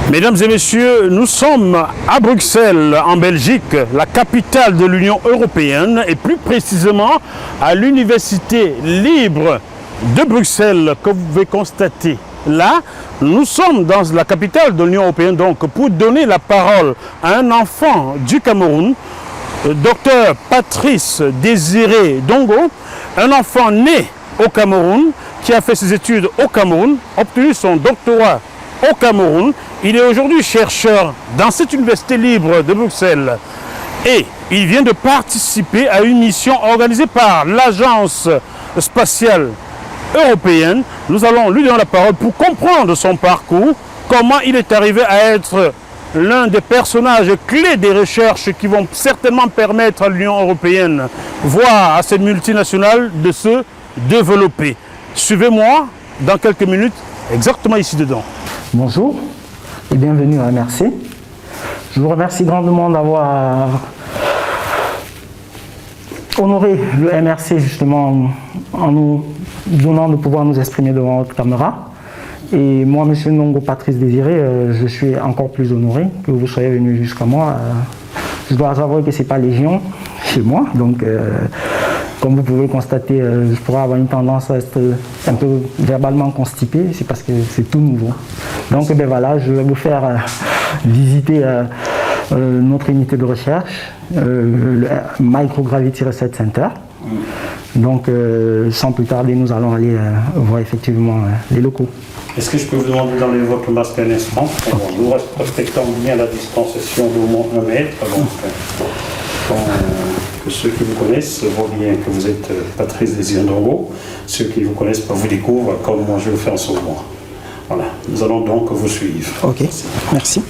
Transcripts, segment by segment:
Mesdames et messieurs, nous sommes à Bruxelles, en Belgique, la capitale de l'Union européenne, et plus précisément à l'Université libre de Bruxelles, que vous pouvez constater. Là, nous sommes dans la capitale de l'Union européenne, donc pour donner la parole à un enfant du Cameroun, Dr Patrice Désiré Dongo, un enfant né au Cameroun, qui a fait ses études au Cameroun, obtenu son doctorat au Cameroun. Il est aujourd'hui chercheur dans cette université libre de Bruxelles et il vient de participer à une mission organisée par l'Agence spatiale européenne. Nous allons lui donner la parole pour comprendre son parcours, comment il est arrivé à être l'un des personnages clés des recherches qui vont certainement permettre à l'Union européenne, voire à cette multinationale, de se développer. Suivez-moi dans quelques minutes, exactement ici dedans. Bonjour et bienvenue à MRC. Je vous remercie grandement d'avoir honoré le MRC justement en nous donnant de pouvoir nous exprimer devant votre caméra. Et moi, monsieur Ndongo Patrice Désiré, je suis encore plus honoré que vous soyez venu jusqu'à moi. Je dois avouer que ce n'est pas légion chez moi, donc comme vous pouvez le constater, je pourrais avoir une tendance à être un peu verbalement constipé, c'est parce que c'est tout nouveau. Donc ben voilà, je vais vous faire visiter notre unité de recherche, le Microgravity Research Center. Donc sans plus tarder, nous allons aller voir effectivement les locaux. Est-ce que je peux vous demander d'enlever votre masque un instant? Nous respectons bien la distanciation d'au moins 1 mètre. Que ceux qui vous connaissent voient bien que vous êtes Patrice Désiré Dongo. Ceux qui vous connaissent vous découvrent comme moi je le fais en ce moment. Voilà, nous allons donc vous suivre. Ok, merci.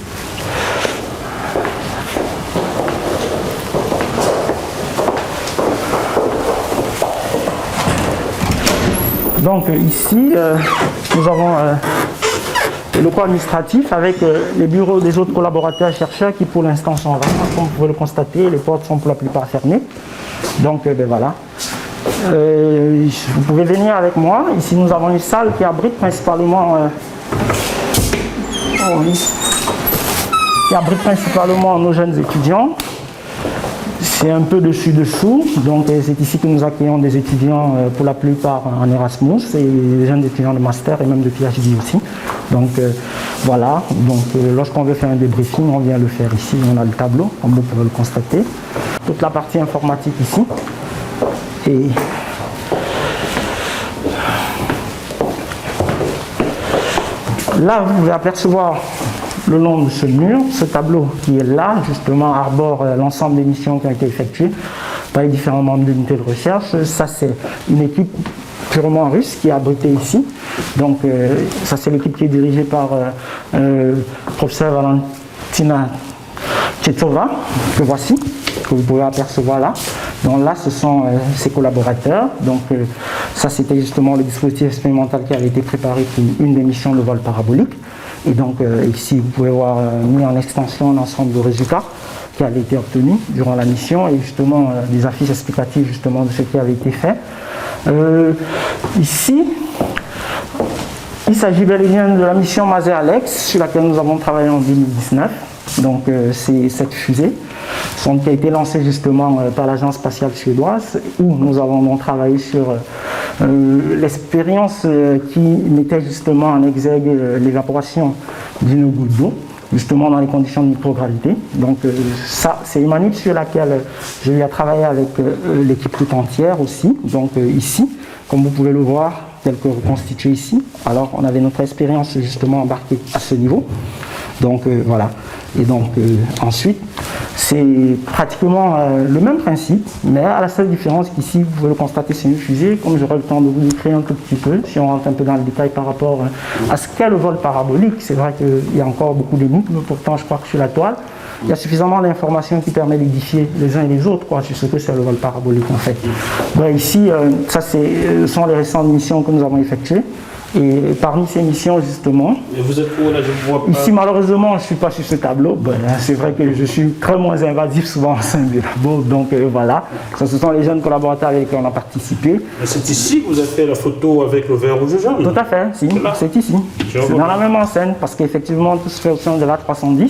Donc ici, nous avons le locaux administratif avec les bureaux des autres collaborateurs chercheurs qui pour l'instant sont en vacances. Comme vous pouvez le constater, les portes sont pour la plupart fermées. Donc ben voilà. Vous pouvez venir avec moi. Ici nous avons une salle qui abrite principalement nos jeunes étudiants. C'est un peu dessus-dessous, donc c'est ici que nous accueillons des étudiants pour la plupart en Erasmus et des jeunes étudiants de master et même de PhD aussi. Donc voilà, donc lorsqu'on veut faire un débriefing, on vient le faire ici, on a le tableau, comme vous pouvez le constater. Toute la partie informatique ici. Et là, vous pouvez apercevoir le long de ce mur, ce tableau qui est là, justement, arbore l'ensemble des missions qui ont été effectuées par les différents membres de l'unité de recherche. Ça, c'est une équipe purement russe qui est abritée ici. Donc, ça, c'est l'équipe qui est dirigée par professeur Valentina Tchetova, que voici, que vous pouvez apercevoir là. Donc là, ce sont ses collaborateurs. Donc, ça, c'était justement le dispositif expérimental qui avait été préparé pour une des missions de vol parabolique. Et donc ici, vous pouvez voir mis en extension l'ensemble de résultats qui avaient été obtenus durant la mission et justement des affiches explicatives justement de ce qui avait été fait. Ici, il s'agit bel et bien de la mission Maser-Alex sur laquelle nous avons travaillé en 2019. Donc c'est cette fusée qui a été lancée justement par l'agence spatiale suédoise où nous avons donc travaillé sur l'expérience qui mettait justement en exergue l'évaporation d'une goutte d'eau, justement dans les conditions de microgravité. Donc ça, c'est une manip sur laquelle je vais travailler avec l'équipe tout entière aussi. Donc ici, comme vous pouvez le voir, tel que reconstitué ici. Alors on avait notre expérience justement embarquée à ce niveau. Donc voilà. Et donc ensuite, c'est pratiquement le même principe, mais à la seule différence qu'ici, vous pouvez le constater, c'est une fusée. Comme j'aurai le temps de vous décrire un tout petit peu, si on rentre un peu dans le détail par rapport à ce qu'est le vol parabolique, c'est vrai qu'il y a encore beaucoup d'énigmes, pourtant je crois que sur la toile, il y a suffisamment d'informations qui permettent d'édifier les uns et les autres sur ce que c'est le vol parabolique en fait. Bon, ici, ça ce sont les récentes missions que nous avons effectuées. Et parmi ces missions, justement, et vous êtes où là? Je ne vois pas. Ici, malheureusement, je ne suis pas sur ce tableau. Ben, c'est vrai que je suis très moins invasif souvent au sein du labo. Donc voilà, ce sont les jeunes collaborateurs avec qui on a participé. Mais c'est ici que vous avez fait la photo avec le vert rouge et jaune? Tout à fait, si, c'est ici. C'est dans la même enseigne parce qu'effectivement, tout se fait au sein de l'A310.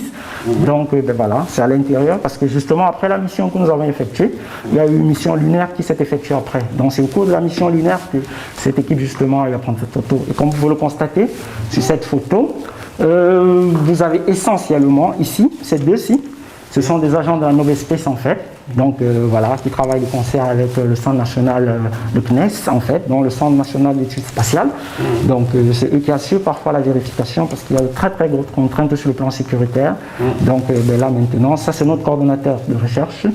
Donc ben voilà, c'est à l'intérieur parce que justement, après la mission que nous avons effectuée, il y a eu une mission lunaire qui s'est effectuée après. Donc c'est au cours de la mission lunaire que cette équipe justement a eu à prendre cette photo. Et comme vous pouvez le constater, sur cette photo, vous avez essentiellement ici, ces deux-ci, ce sont des agents de la Novespace en fait, donc voilà, qui travaillent de concert avec le Centre national, le CNES en fait, donc le Centre national d'études spatiales. Donc c'est eux qui assurent parfois la vérification parce qu'il y a de très très grosses contraintes sur le plan sécuritaire. Donc ben là maintenant, ça c'est notre coordonnateur de recherche,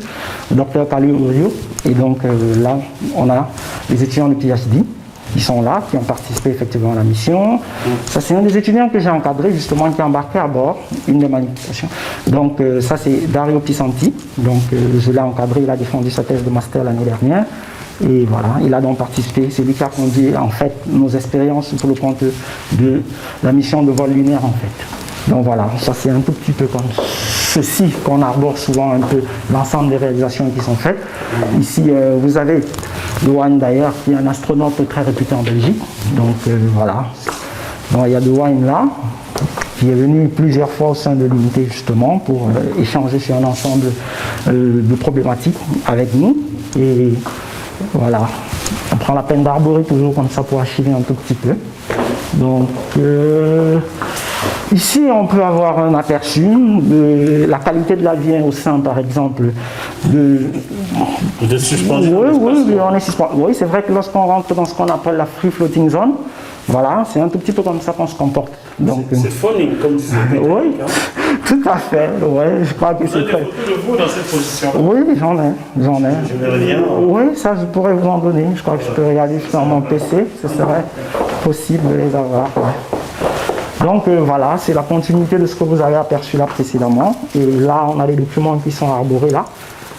le docteur Kali Orio, et donc là on a les étudiants de PhD. Qui sont là, qui ont participé effectivement à la mission. Ça, c'est un des étudiants que j'ai encadré, justement, qui est embarqué à bord, une des manifestations. Donc, ça, c'est Dario Pisanti. Donc, je l'ai encadré, il a défendu sa thèse de master l'année dernière. Et voilà, il a donc participé. C'est lui qui a conduit, en fait, nos expériences pour le compte de la mission de vol lunaire, en fait. Donc, voilà, ça, c'est un tout petit peu comme ceci qu'on arbore souvent un peu l'ensemble des réalisations qui sont faites. Ici, vous avez Douane d'ailleurs, qui est un astronaute très réputé en Belgique. Donc voilà. Donc, il y a Douane là, qui est venu plusieurs fois au sein de l'unité justement pour échanger sur un ensemble de problématiques avec nous. Et voilà, on prend la peine d'arborer toujours comme ça pour archiver un tout petit peu. Donc ici, on peut avoir un aperçu de la qualité de la vie au sein, par exemple, de suspension. Oui, c'est vrai que lorsqu'on rentre dans ce qu'on appelle la free floating zone, voilà, c'est un tout petit peu comme ça qu'on se comporte. C'est phonique, comme tu disais. Oui, tout à fait. Ouais, je crois que c'est très. Vous avez des photos de vous dans cette position? Oui, j'en ai. Je n'ai rien. Oui, ça, je pourrais vous en donner. Je crois que je peux regarder sur mon PC. Ce serait possible de les avoir. Ouais. Donc voilà, c'est la continuité de ce que vous avez aperçu là précédemment. Et là, on a les documents qui sont arborés là,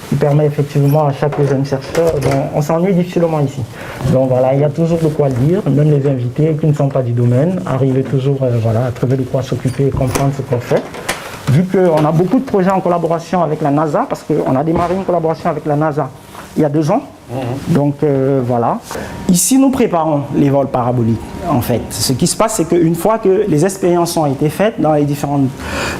qui permet effectivement à chaque jeune chercheur, on s'ennuie difficilement ici. Donc voilà, il y a toujours de quoi lire, même les invités qui ne sont pas du domaine arrivent toujours voilà, à trouver de quoi s'occuper et comprendre ce qu'on fait. Vu qu'on a beaucoup de projets en collaboration avec la NASA, parce qu'on a démarré une collaboration avec la NASA il y a 2 ans. Donc voilà. Ici, nous préparons les vols paraboliques, en fait. Ce qui se passe, c'est qu'une fois que les expériences ont été faites dans les différentes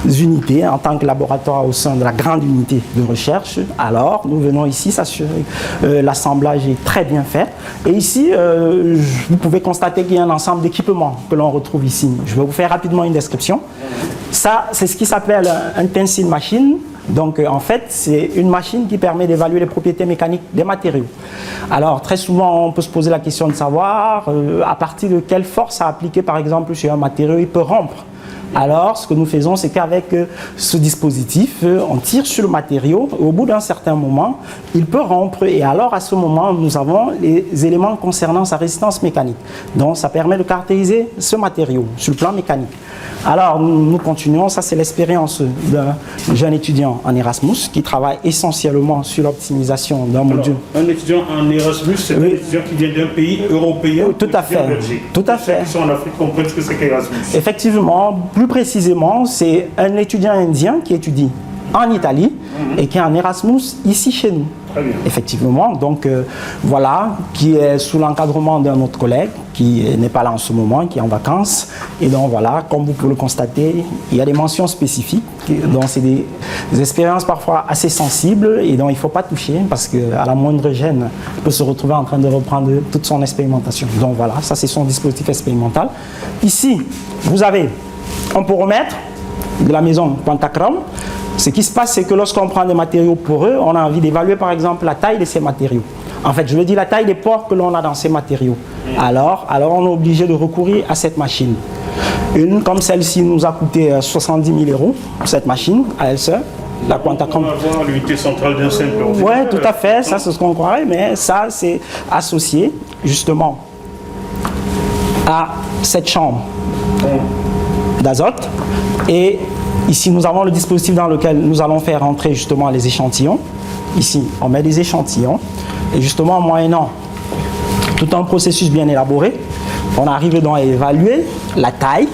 unités, en tant que laboratoire au sein de la grande unité de recherche, alors nous venons ici s'assurer que l'assemblage est très bien fait. Et ici, vous pouvez constater qu'il y a un ensemble d'équipements que l'on retrouve ici. Je vais vous faire rapidement une description. Ça, c'est ce qui s'appelle un tensile machine. Donc en fait, c'est une machine qui permet d'évaluer les propriétés mécaniques des matériaux. Alors très souvent, on peut se poser la question de savoir à partir de quelle force à appliquer par exemple sur un matériau il peut rompre. Alors, ce que nous faisons, c'est qu'avec ce dispositif, on tire sur le matériau. Au bout d'un certain moment, il peut rompre. Et alors, à ce moment, nous avons les éléments concernant sa résistance mécanique. Donc, ça permet de caractériser ce matériau sur le plan mécanique. Alors, nous continuons. Ça, c'est l'expérience d'un jeune étudiant en Erasmus qui travaille essentiellement sur l'optimisation d'un module. Un étudiant en Erasmus, c'est un étudiant qui vient d'un pays européen. Tout à fait. Tout à fait. Ceux qui sont en Afrique comprennent ce que c'est qu'Erasmus. Effectivement, plus précisément, c'est un étudiant indien qui étudie en Italie et qui est en Erasmus ici chez nous. Très bien. Effectivement, donc voilà, qui est sous l'encadrement d'un autre collègue qui n'est pas là en ce moment, qui est en vacances. Et donc voilà, comme vous pouvez le constater, il y a des mentions spécifiques. Donc c'est des expériences parfois assez sensibles et dont il ne faut pas toucher parce qu'à la moindre gêne, il peut se retrouver en train de reprendre toute son expérimentation. Donc voilà, ça c'est son dispositif expérimental. Ici, vous avez un poromètre de la maison Pantachrome. Ce qui se passe, c'est que lorsqu'on prend des matériaux poreux, on a envie d'évaluer par exemple la taille de ces matériaux. En fait, je veux dire la taille des pores que l'on a dans ces matériaux. Alors on est obligé de recourir à cette machine. Une comme celle-ci nous a coûté 70 000 €, cette machine à elle seule. La Quantachrome. On va avoir l'unité centrale d'un simple ordinateur. Oui, tout à fait, ça c'est ce qu'on croirait, mais ça c'est associé justement à cette chambre d'azote. Et ici, nous avons le dispositif dans lequel nous allons faire entrer justement les échantillons. Ici, on met des échantillons. Et justement, moyennant tout un processus bien élaboré, on arrive donc à évaluer la taille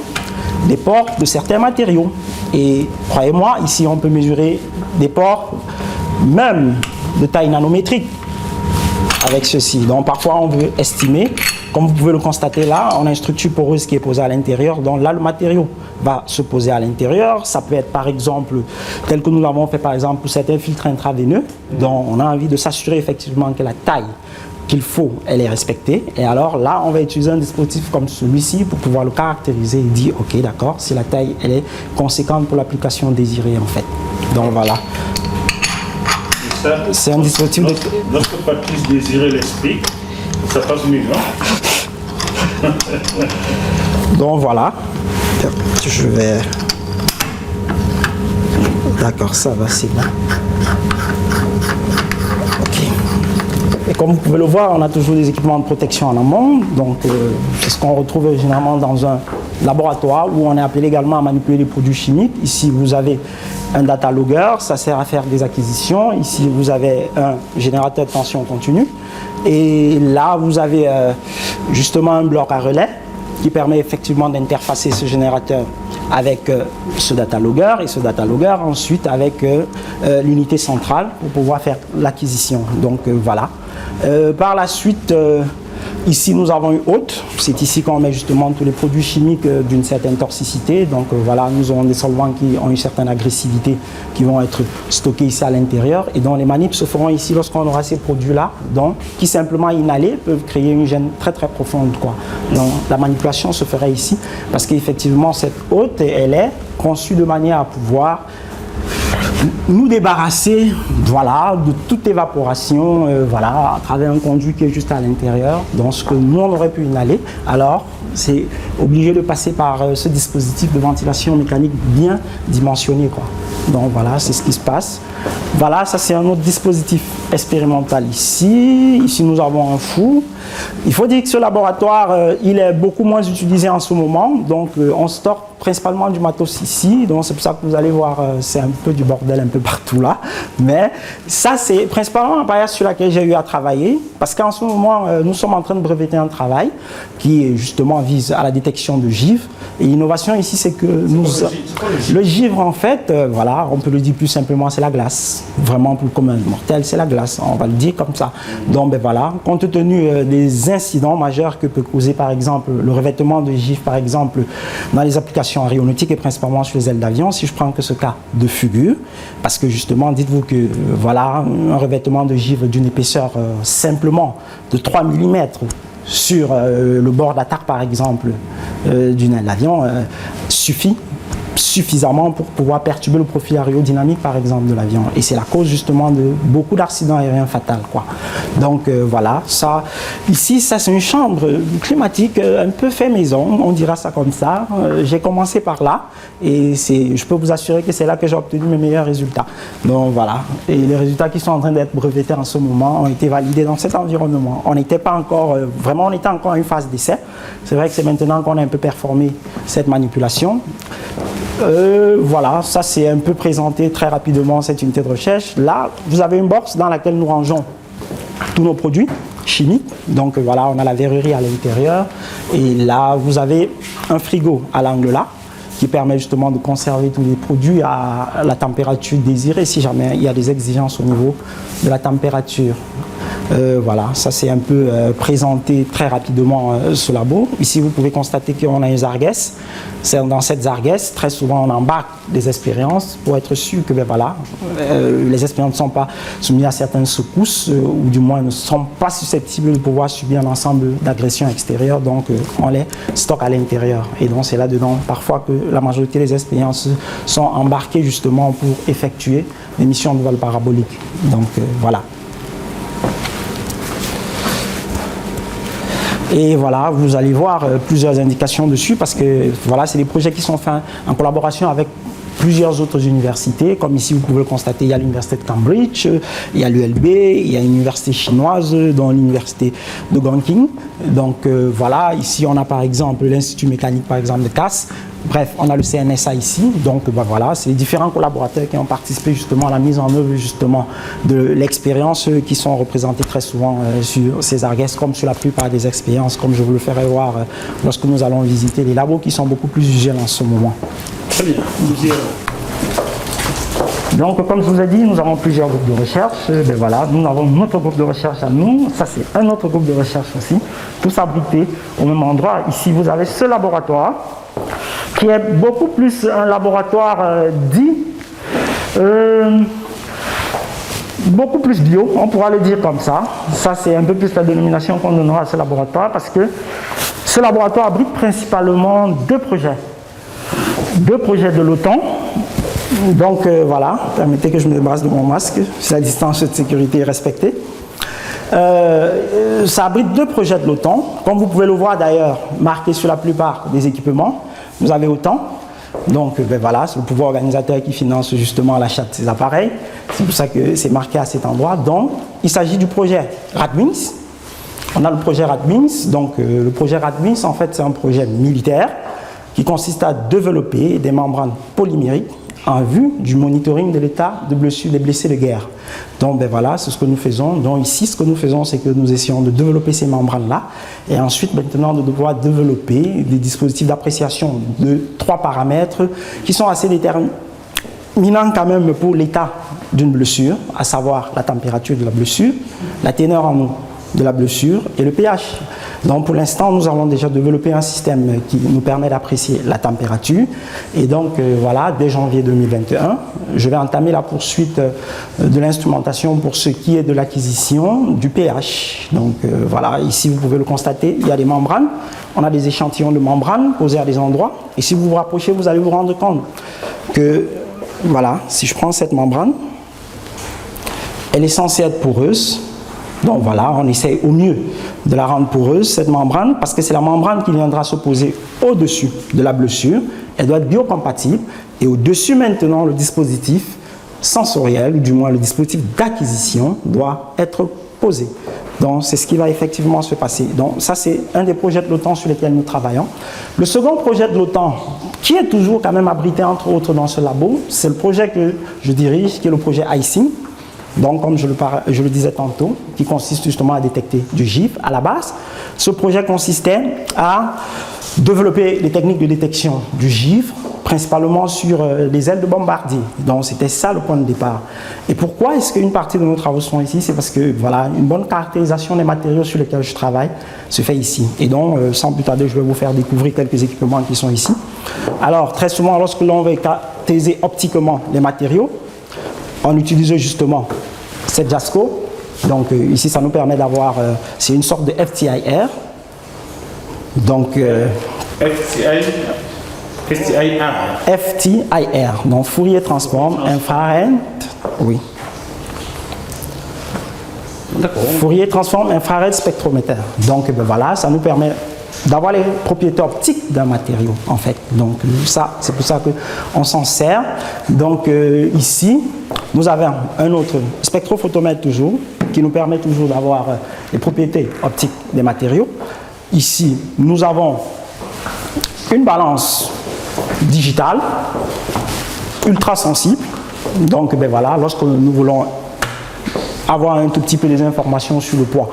des pores de certains matériaux. Et croyez-moi, ici on peut mesurer des pores même de taille nanométrique avec ceci. Donc parfois on veut estimer, comme vous pouvez le constater là, on a une structure poreuse qui est posée à l'intérieur, donc là le matériau va se poser à l'intérieur. Ça peut être par exemple, tel que nous l'avons fait par exemple pour certains filtres intraveineux, donc on a envie de s'assurer effectivement que la taille qu'il faut, elle est respectée. Et alors là, on va utiliser un dispositif comme celui-ci pour pouvoir le caractériser et dire, ok, d'accord, si la taille, elle est conséquente pour l'application désirée, en fait. Donc voilà. C'est un dispositif de... Notre Patrice Désiré l'explique, ça passe mieux, hein? Donc voilà. Je vais... D'accord, ça va, c'est bon. Et comme vous pouvez le voir, on a toujours des équipements de protection en amont. Donc, c'est ce qu'on retrouve généralement dans un laboratoire où on est appelé également à manipuler les produits chimiques. Ici, vous avez un data logger, ça sert à faire des acquisitions. Ici, vous avez un générateur de tension continue. Et là, vous avez justement un bloc à relais qui permet effectivement d'interfacer ce générateur avec ce data logger et ce data logger ensuite avec l'unité centrale pour pouvoir faire l'acquisition. Donc voilà. Par la suite, ici nous avons une hôte. C'est ici qu'on met justement tous les produits chimiques d'une certaine toxicité. Donc voilà, nous avons des solvants qui ont une certaine agressivité qui vont être stockés ici à l'intérieur. Et donc les manips se feront ici lorsqu'on aura ces produits-là, donc qui simplement inhalés peuvent créer une gêne très très profonde, quoi. Donc la manipulation se ferait ici parce qu'effectivement cette hôte, elle est conçue de manière à pouvoir nous débarrasser, voilà, de toute évaporation, voilà, à travers un conduit qui est juste à l'intérieur. Donc ce que nous on aurait pu inhaler, alors c'est obligé de passer par ce dispositif de ventilation mécanique bien dimensionné, quoi. Donc voilà, c'est ce qui se passe. Voilà, ça c'est un autre dispositif expérimental ici. Ici nous avons un four. Il faut dire que ce laboratoire, il est beaucoup moins utilisé en ce moment. Donc on stocke principalement du matos ici. Donc c'est pour ça que vous allez voir, c'est un peu du bordel un peu partout là. Mais ça c'est principalement un paillage sur laquelle j'ai eu à travailler. Parce qu'en ce moment, nous sommes en train de breveter un travail qui justement vise à la détection de givre. Et l'innovation ici, c'est que le givre en fait, voilà, on peut le dire plus simplement, c'est la glace. Vraiment pour le commun mortel, c'est la glace. On va le dire comme ça. Donc ben voilà, compte tenu des incidents majeurs que peut causer par exemple le revêtement de givre par exemple dans les applications aéronautiques et principalement sur les ailes d'avion, si je prends que ce cas de figure, parce que justement dites-vous que voilà un revêtement de givre d'une épaisseur simplement de 3 mm sur le bord d'attaque par exemple d'une aile d'avion suffit suffisamment pour pouvoir perturber le profil aérodynamique par exemple de l'avion, et c'est la cause justement de beaucoup d'accidents aériens fatals, quoi. Donc voilà, ça ici ça c'est une chambre climatique un peu fait maison, on dira ça comme ça. J'ai commencé par là et je peux vous assurer que c'est là que j'ai obtenu mes meilleurs résultats. Donc voilà, et les résultats qui sont en train d'être brevetés en ce moment ont été validés dans cet environnement. On n'était pas encore vraiment, on était encore à une phase d'essai. C'est vrai que c'est maintenant qu'on a un peu performé cette manipulation. Voilà, ça c'est un peu présenté très rapidement cette unité de recherche. Là, vous avez une box dans laquelle nous rangeons tous nos produits chimiques. Donc voilà, on a la verrerie à l'intérieur. Et là, vous avez un frigo à l'angle là qui permet justement de conserver tous les produits à la température désirée si jamais il y a des exigences au niveau de la température. Voilà, ça c'est un peu présenté très rapidement ce labo. Ici, vous pouvez constater qu'on a une zarguesse. Dans cette zarguesse, très souvent, on embarque des expériences pour être sûr que ben, voilà, les expériences ne sont pas soumises à certaines secousses ou du moins ne sont pas susceptibles de pouvoir subir un ensemble d'agressions extérieures. Donc, on les stocke à l'intérieur. Et donc, c'est là-dedans parfois que la majorité des expériences sont embarquées justement pour effectuer des missions de vol parabolique. Donc, voilà. Et voilà, vous allez voir plusieurs indications dessus parce que voilà, c'est des projets qui sont faits en collaboration avec plusieurs autres universités. Comme ici, vous pouvez le constater, il y a l'université de Cambridge, il y a l'ULB, il y a une université chinoise, dont l'université de Gongqing. Donc voilà, ici on a par exemple l'Institut mécanique par exemple de Casse. Bref, on a le CNSA ici, donc voilà, c'est les différents collaborateurs qui ont participé justement à la mise en œuvre justement de l'expérience qui sont représentés très souvent sur César Guest, comme sur la plupart des expériences, comme je vous le ferai voir lorsque nous allons visiter les labos qui sont beaucoup plus usuels en ce moment. Très bien, nous y allons. Donc, comme je vous ai dit, nous avons plusieurs groupes de recherche. Ben voilà, nous avons notre groupe de recherche à nous. Ça, c'est un autre groupe de recherche aussi. Tous abrités au même endroit. Ici, vous avez ce laboratoire qui est beaucoup plus un laboratoire beaucoup plus bio, on pourra le dire comme ça. Ça, c'est un peu plus la dénomination qu'on donnera à ce laboratoire parce que ce laboratoire abrite principalement deux projets. Deux projets de l'OTAN. Donc voilà, permettez que je me débarrasse de mon masque, si la distance de sécurité est respectée. Ça abrite deux projets de l'OTAN, comme vous pouvez le voir d'ailleurs, marqué sur la plupart des équipements. Vous avez OTAN, donc ben voilà, c'est le pouvoir organisateur qui finance justement l'achat de ces appareils. C'est pour ça que c'est marqué à cet endroit. Donc, il s'agit du projet RADWINS. On a le projet RADWINS. Donc, le projet RADWINS, en fait, c'est un projet militaire qui consiste à développer des membranes polymériques en vue du monitoring de l'état de blessure des blessés de guerre. Donc ben voilà, c'est ce que nous faisons. Donc ici, ce que nous faisons, c'est que nous essayons de développer ces membranes-là et ensuite maintenant de devoir développer des dispositifs d'appréciation de 3 paramètres qui sont assez déterminants quand même pour l'état d'une blessure, à savoir la température de la blessure, la teneur en eau de la blessure et le pH. Donc pour l'instant, nous avons déjà développé un système qui nous permet d'apprécier la température. Et donc voilà, dès janvier 2021, je vais entamer la poursuite de l'instrumentation pour ce qui est de l'acquisition du pH. Donc voilà, ici vous pouvez le constater, il y a des membranes. On a des échantillons de membranes posés à des endroits. Et si vous vous rapprochez, vous allez vous rendre compte que, voilà, si je prends cette membrane, elle est censée être poreuse. Donc voilà, on essaie au mieux de la rendre poreuse, cette membrane, parce que c'est la membrane qui viendra se poser au-dessus de la blessure. Elle doit être biocompatible. Et au-dessus maintenant, le dispositif sensoriel, ou du moins le dispositif d'acquisition, doit être posé. Donc c'est ce qui va effectivement se passer. Donc ça, c'est un des projets de l'OTAN sur lesquels nous travaillons. Le second projet de l'OTAN, qui est toujours quand même abrité entre autres dans ce labo, c'est le projet que je dirige, qui est le projet ICING. Donc, comme je le disais tantôt, qui consiste justement à détecter du givre à la base. Ce projet consistait à développer les techniques de détection du givre, principalement sur les ailes de bombardier. Donc, c'était ça le point de départ. Et pourquoi est-ce qu'une partie de nos travaux sont ici? C'est parce que, voilà, une bonne caractérisation des matériaux sur lesquels je travaille se fait ici. Et donc, sans plus tarder, je vais vous faire découvrir quelques équipements qui sont ici. Alors, très souvent, lorsque l'on veut caractériser optiquement les matériaux, on utilise justement cette JASCO. Donc ici, ça nous permet d'avoir, c'est une sorte de FTIR. Donc FTIR, donc Fourier Transform Infrared. Oui. Fourier Transform Infrared Spectrometer. Donc ben voilà, ça nous permet d'avoir les propriétés optiques d'un matériau en fait. Donc ça, c'est pour ça qu'on s'en sert. Donc ici, nous avons un autre spectrophotomètre toujours, qui nous permet toujours d'avoir les propriétés optiques des matériaux. Ici, nous avons une balance digitale, ultra sensible. Donc ben voilà, lorsque nous voulons avoir un tout petit peu des informations sur le poids,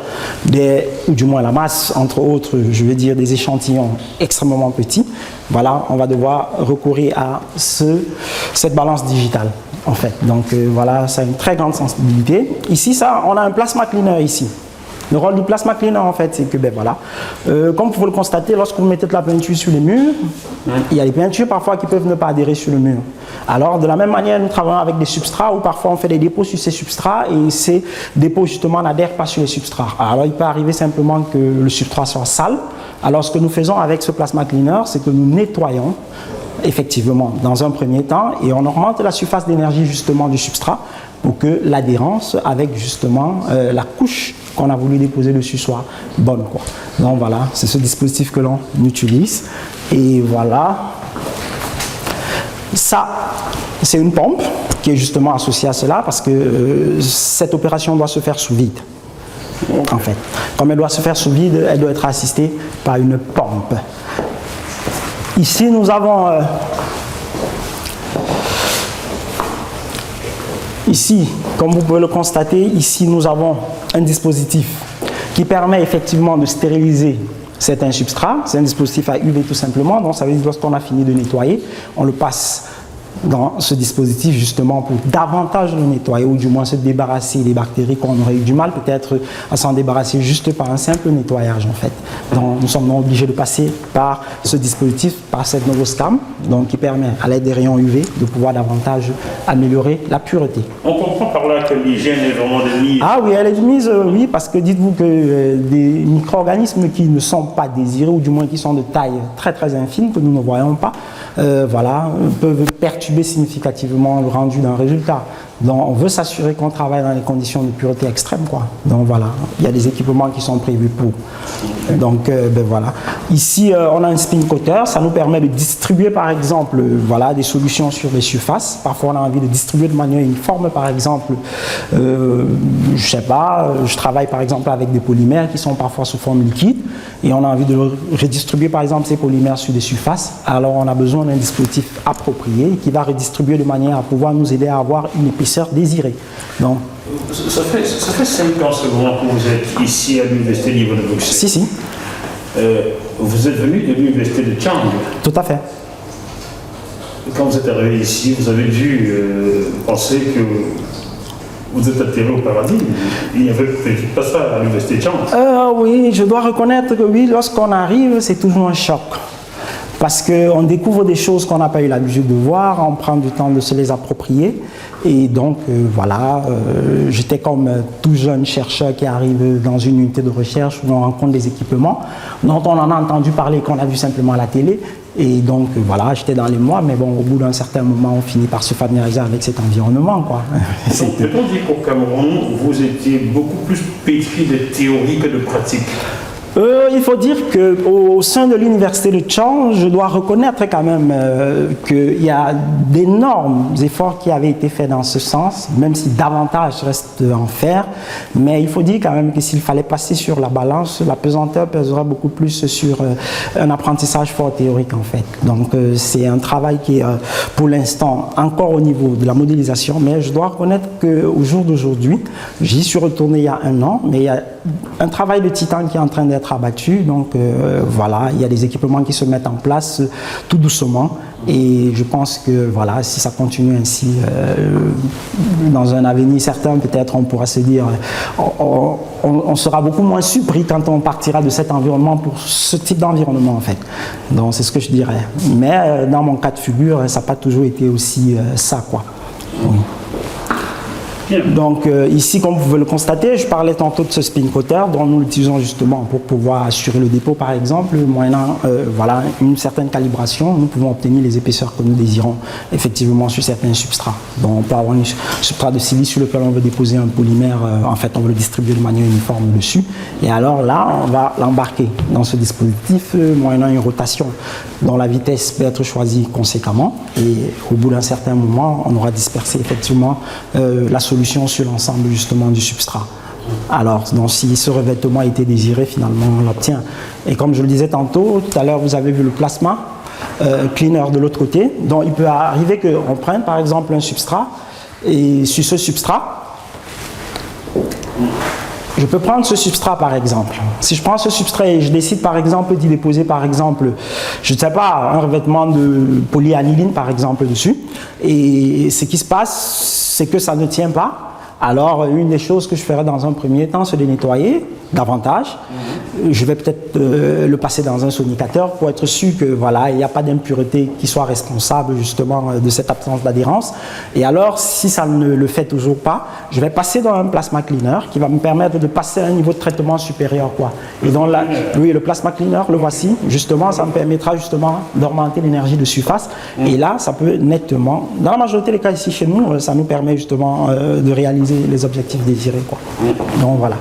ou du moins la masse, entre autres, je vais dire des échantillons extrêmement petits, voilà, on va devoir recourir à cette balance digitale, en fait. Donc voilà, ça a une très grande sensibilité. Ici, ça, on a un plasma cleaner ici. Le rôle du plasma cleaner, en fait, c'est que, ben voilà, comme vous pouvez le constater, lorsque vous mettez de la peinture sur les murs, il y a des peintures parfois qui peuvent ne pas adhérer sur le mur. Alors, de la même manière, nous travaillons avec des substrats où parfois on fait des dépôts sur ces substrats et ces dépôts, justement, n'adhèrent pas sur les substrats. Alors, il peut arriver simplement que le substrat soit sale. Alors, ce que nous faisons avec ce plasma cleaner, c'est que nous nettoyons effectivement dans un premier temps et on augmente la surface d'énergie justement du substrat pour que l'adhérence avec justement la couche qu'on a voulu déposer dessus soit bonne, quoi. Donc voilà, c'est ce dispositif que l'on utilise et voilà. Ça, c'est une pompe qui est justement associée à cela parce que cette opération doit se faire sous vide. En fait, comme elle doit se faire sous vide, elle doit être assistée par une pompe. Ici, nous avons ici, comme vous pouvez le constater, ici nous avons un dispositif qui permet effectivement de stériliser certains substrats. C'est un dispositif à UV tout simplement, donc ça veut dire que lorsqu'on a fini de nettoyer, on le passe dans ce dispositif justement pour davantage le nettoyer ou du moins se débarrasser des bactéries qu'on aurait eu du mal peut-être à s'en débarrasser juste par un simple nettoyage en fait. Donc nous sommes donc obligés de passer par ce dispositif, par cette Novoscam, donc qui permet à l'aide des rayons UV de pouvoir davantage améliorer la pureté. On comprend par là que l'hygiène est vraiment de mise. Ah oui, elle est de mise, oui, parce que dites-vous que des micro-organismes qui ne sont pas désirés ou du moins qui sont de taille très très infime que nous ne voyons pas, voilà, peuvent perturber significativement le rendu d'un résultat. Donc on veut s'assurer qu'on travaille dans les conditions de pureté extrême, quoi. Donc voilà, il y a des équipements qui sont prévus pour. Donc ben voilà. Ici on a un spin coater, ça nous permet de distribuer par exemple voilà, des solutions sur les surfaces. Parfois on a envie de distribuer de manière uniforme, par exemple, je sais pas, je travaille par exemple avec des polymères qui sont parfois sous forme liquide et on a envie de redistribuer par exemple ces polymères sur des surfaces. Alors on a besoin d'un dispositif approprié qui va redistribuer de manière à pouvoir nous aider à avoir une épaisseur désirée. Donc, ça fait 5 ans seulement que vous êtes ici à l'Université libre de Bruxelles. Si. Vous êtes venu de l'Université de Chang. Tout à fait. Quand vous êtes arrivé ici, vous avez dû penser que vous êtes atterré au paradis. Il n'y avait peut-être pas ça à l'Université de Chang. Oui, je dois reconnaître que oui, lorsqu'on arrive, c'est toujours un choc. Parce qu'on découvre des choses qu'on n'a pas eu l'habitude de voir, on prend du temps de se les approprier. Et donc, voilà, j'étais comme tout jeune chercheur qui arrive dans une unité de recherche où on rencontre des équipements dont on en a entendu parler, qu'on a vu simplement à la télé. Et donc, voilà, j'étais dans les mois, mais bon, au bout d'un certain moment, on finit par se familiariser avec cet environnement, quoi. Donc, peut-on dire qu'au Cameroun, vous étiez beaucoup plus pétri de théorie que de pratique? Il faut dire qu'au sein de l'université de Chang, je dois reconnaître quand même qu'il y a d'énormes efforts qui avaient été faits dans ce sens, même si davantage reste à en faire. Mais il faut dire quand même que s'il fallait passer sur la balance, la pesanteur pèsera beaucoup plus sur un apprentissage fort théorique en fait. Donc c'est un travail qui est pour l'instant encore au niveau de la modélisation, mais je dois reconnaître qu'au jour d'aujourd'hui, j'y suis retourné il y a 1 an, mais il y a un travail de titan qui est en train d'être abattu, donc voilà, il y a des équipements qui se mettent en place tout doucement et je pense que voilà, si ça continue ainsi, dans un avenir certain, peut-être on pourra se dire, on sera beaucoup moins surpris quand on partira de cet environnement pour ce type d'environnement en fait. Donc c'est ce que je dirais. Mais dans mon cas de figure, ça n'a pas toujours été aussi ça, quoi. Oui. Donc ici, comme vous pouvez le constater, je parlais tantôt de ce spin coater dont nous l'utilisons justement pour pouvoir assurer le dépôt par exemple, moyennant voilà, une certaine calibration, nous pouvons obtenir les épaisseurs que nous désirons effectivement sur certains substrats. Donc on peut avoir un substrat de silice sur lequel on veut déposer un polymère, en fait on veut le distribuer de manière uniforme dessus, et alors là on va l'embarquer dans ce dispositif moyennant une rotation dont la vitesse peut être choisie conséquemment, et au bout d'un certain moment on aura dispersé effectivement la solution sur l'ensemble justement du substrat. Alors, donc, si ce revêtement était désiré, finalement on l'obtient. Et comme je le disais tantôt, tout à l'heure vous avez vu le plasma cleaner de l'autre côté. Donc il peut arriver qu'on prenne par exemple un substrat, et sur ce substrat, je peux prendre ce substrat par exemple. Si je prends ce substrat et je décide par exemple d'y déposer par exemple, je ne sais pas, un revêtement de polyaniline par exemple dessus, et ce qui se passe, c'est que ça ne tient pas. Alors, une des choses que je ferai dans un premier temps, c'est de nettoyer davantage. Je vais peut-être le passer dans un sonicateur pour être sûr que voilà, il n'y a pas d'impureté qui soit responsable justement de cette absence d'adhérence. Et alors, si ça ne le fait toujours pas, je vais passer dans un plasma cleaner qui va me permettre de passer à un niveau de traitement supérieur, quoi. Et donc là, oui, le plasma cleaner, le voici. Justement, ça me permettra justement d'augmenter l'énergie de surface. Et là, ça peut nettement, dans la majorité des cas ici chez nous, ça nous permet justement de réaliser les objectifs désirés, quoi. Donc voilà.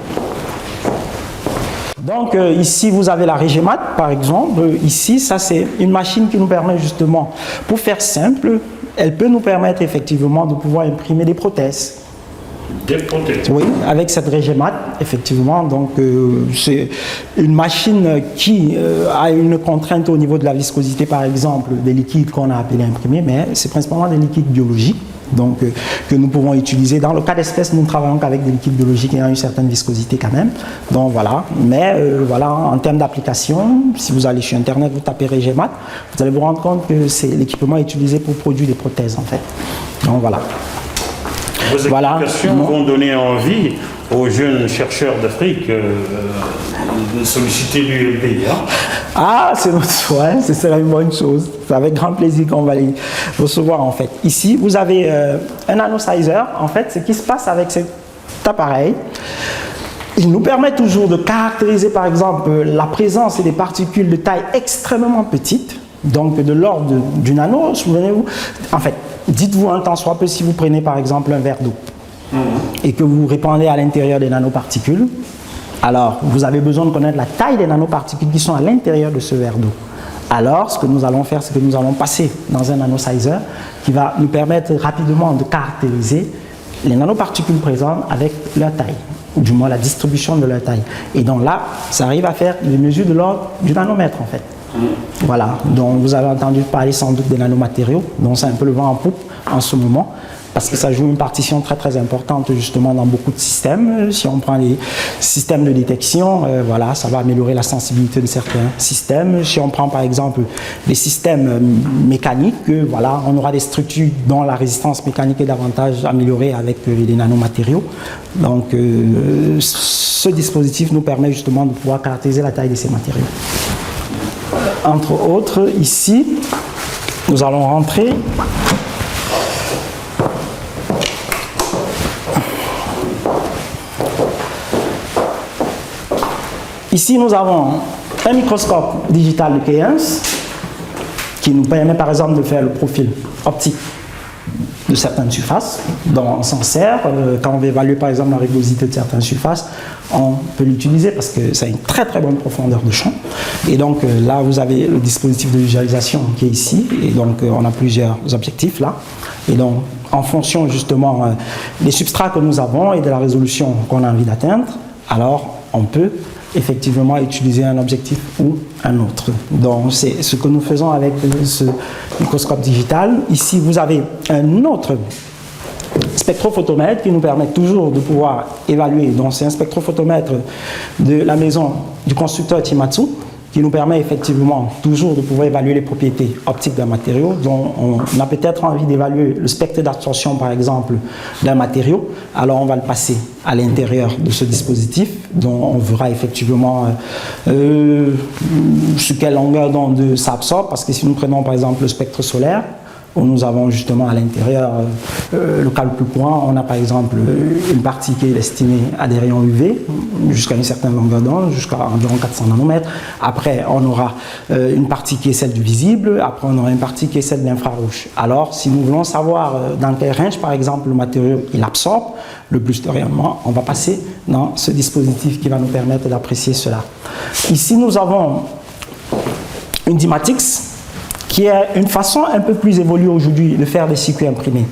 Donc ici vous avez la Regemat par exemple. Ici ça c'est une machine qui nous permet justement, pour faire simple, elle peut nous permettre effectivement de pouvoir imprimer des prothèses. Des prothèses. Oui, avec cette Regemat, effectivement. Donc, c'est une machine qui a une contrainte au niveau de la viscosité, par exemple, des liquides qu'on a appelés imprimés, mais c'est principalement des liquides biologiques. Donc, que nous pouvons utiliser. Dans le cas d'espèces, nous ne travaillons qu'avec des liquides biologiques ayant une certaine viscosité quand même. Donc voilà. Mais voilà, en termes d'application, si vous allez sur Internet, vous tapez Regemat, vous allez vous rendre compte que c'est l'équipement utilisé pour produire des prothèses en fait. Donc voilà. Vos explications vont donner envie aux jeunes chercheurs d'Afrique de solliciter l'ULB. Hein? Ah, c'est notre souhait, ce serait une bonne chose. C'est avec grand plaisir qu'on va les recevoir en fait. Ici, vous avez un nanosizer. En fait, ce qui se passe avec cet appareil, il nous permet toujours de caractériser par exemple la présence des particules de taille extrêmement petite, donc de l'ordre du nano. Souvenez-vous, en fait, dites-vous un tant soit peu si vous prenez par exemple un verre d'eau et que vous répandez à l'intérieur des nanoparticules. Alors, vous avez besoin de connaître la taille des nanoparticules qui sont à l'intérieur de ce verre d'eau. Alors, ce que nous allons faire, c'est que nous allons passer dans un nanosizer qui va nous permettre rapidement de caractériser les nanoparticules présentes avec leur taille, ou du moins la distribution de leur taille. Et donc là, ça arrive à faire des mesures de l'ordre du nanomètre en fait. Voilà, donc vous avez entendu parler sans doute des nanomatériaux, donc c'est un peu le vent en poupe en ce moment, parce que ça joue une partition très très importante justement dans beaucoup de systèmes. Si on prend les systèmes de détection, voilà, ça va améliorer la sensibilité de certains systèmes. Si on prend par exemple les systèmes mécaniques, voilà, on aura des structures dont la résistance mécanique est davantage améliorée avec les nanomatériaux. Donc ce dispositif nous permet justement de pouvoir caractériser la taille de ces matériaux. Entre autres, ici, nous allons rentrer ici, nous avons un microscope digital de Keyence qui nous permet par exemple de faire le profil optique de certaines surfaces dont on s'en sert. Quand on veut évaluer par exemple la rugosité de certaines surfaces, on peut l'utiliser parce que ça a une très très bonne profondeur de champ. Et donc là, vous avez le dispositif de visualisation qui est ici. Et donc on a plusieurs objectifs là. Et donc en fonction justement des substrats que nous avons et de la résolution qu'on a envie d'atteindre, alors on peut effectivement utiliser un objectif ou un autre. Donc c'est ce que nous faisons avec ce microscope digital. Ici vous avez un autre spectrophotomètre qui nous permet toujours de pouvoir évaluer. Donc c'est un spectrophotomètre de la maison du constructeur Chimatsu qui nous permet effectivement toujours de pouvoir évaluer les propriétés optiques d'un matériau. Donc on a peut-être envie d'évaluer le spectre d'absorption par exemple d'un matériau, alors on va le passer à l'intérieur de ce dispositif dont on verra effectivement sur quelle longueur d'onde ça absorbe, parce que si nous prenons par exemple le spectre solaire, où nous avons justement à l'intérieur le cas le plus courant, on a par exemple une partie qui est destinée à des rayons UV jusqu'à une certaine longueur d'onde, jusqu'à environ 400 nanomètres. Après, on aura une partie qui est celle du visible, après on aura une partie qui est celle de l'infrarouge. Alors, si nous voulons savoir dans quel range, par exemple, le matériau il absorbe le plus de rayonnement, on va passer dans ce dispositif qui va nous permettre d'apprécier cela. Ici, nous avons une Dymatix, qui est une façon un peu plus évoluée aujourd'hui de faire des circuits imprimés.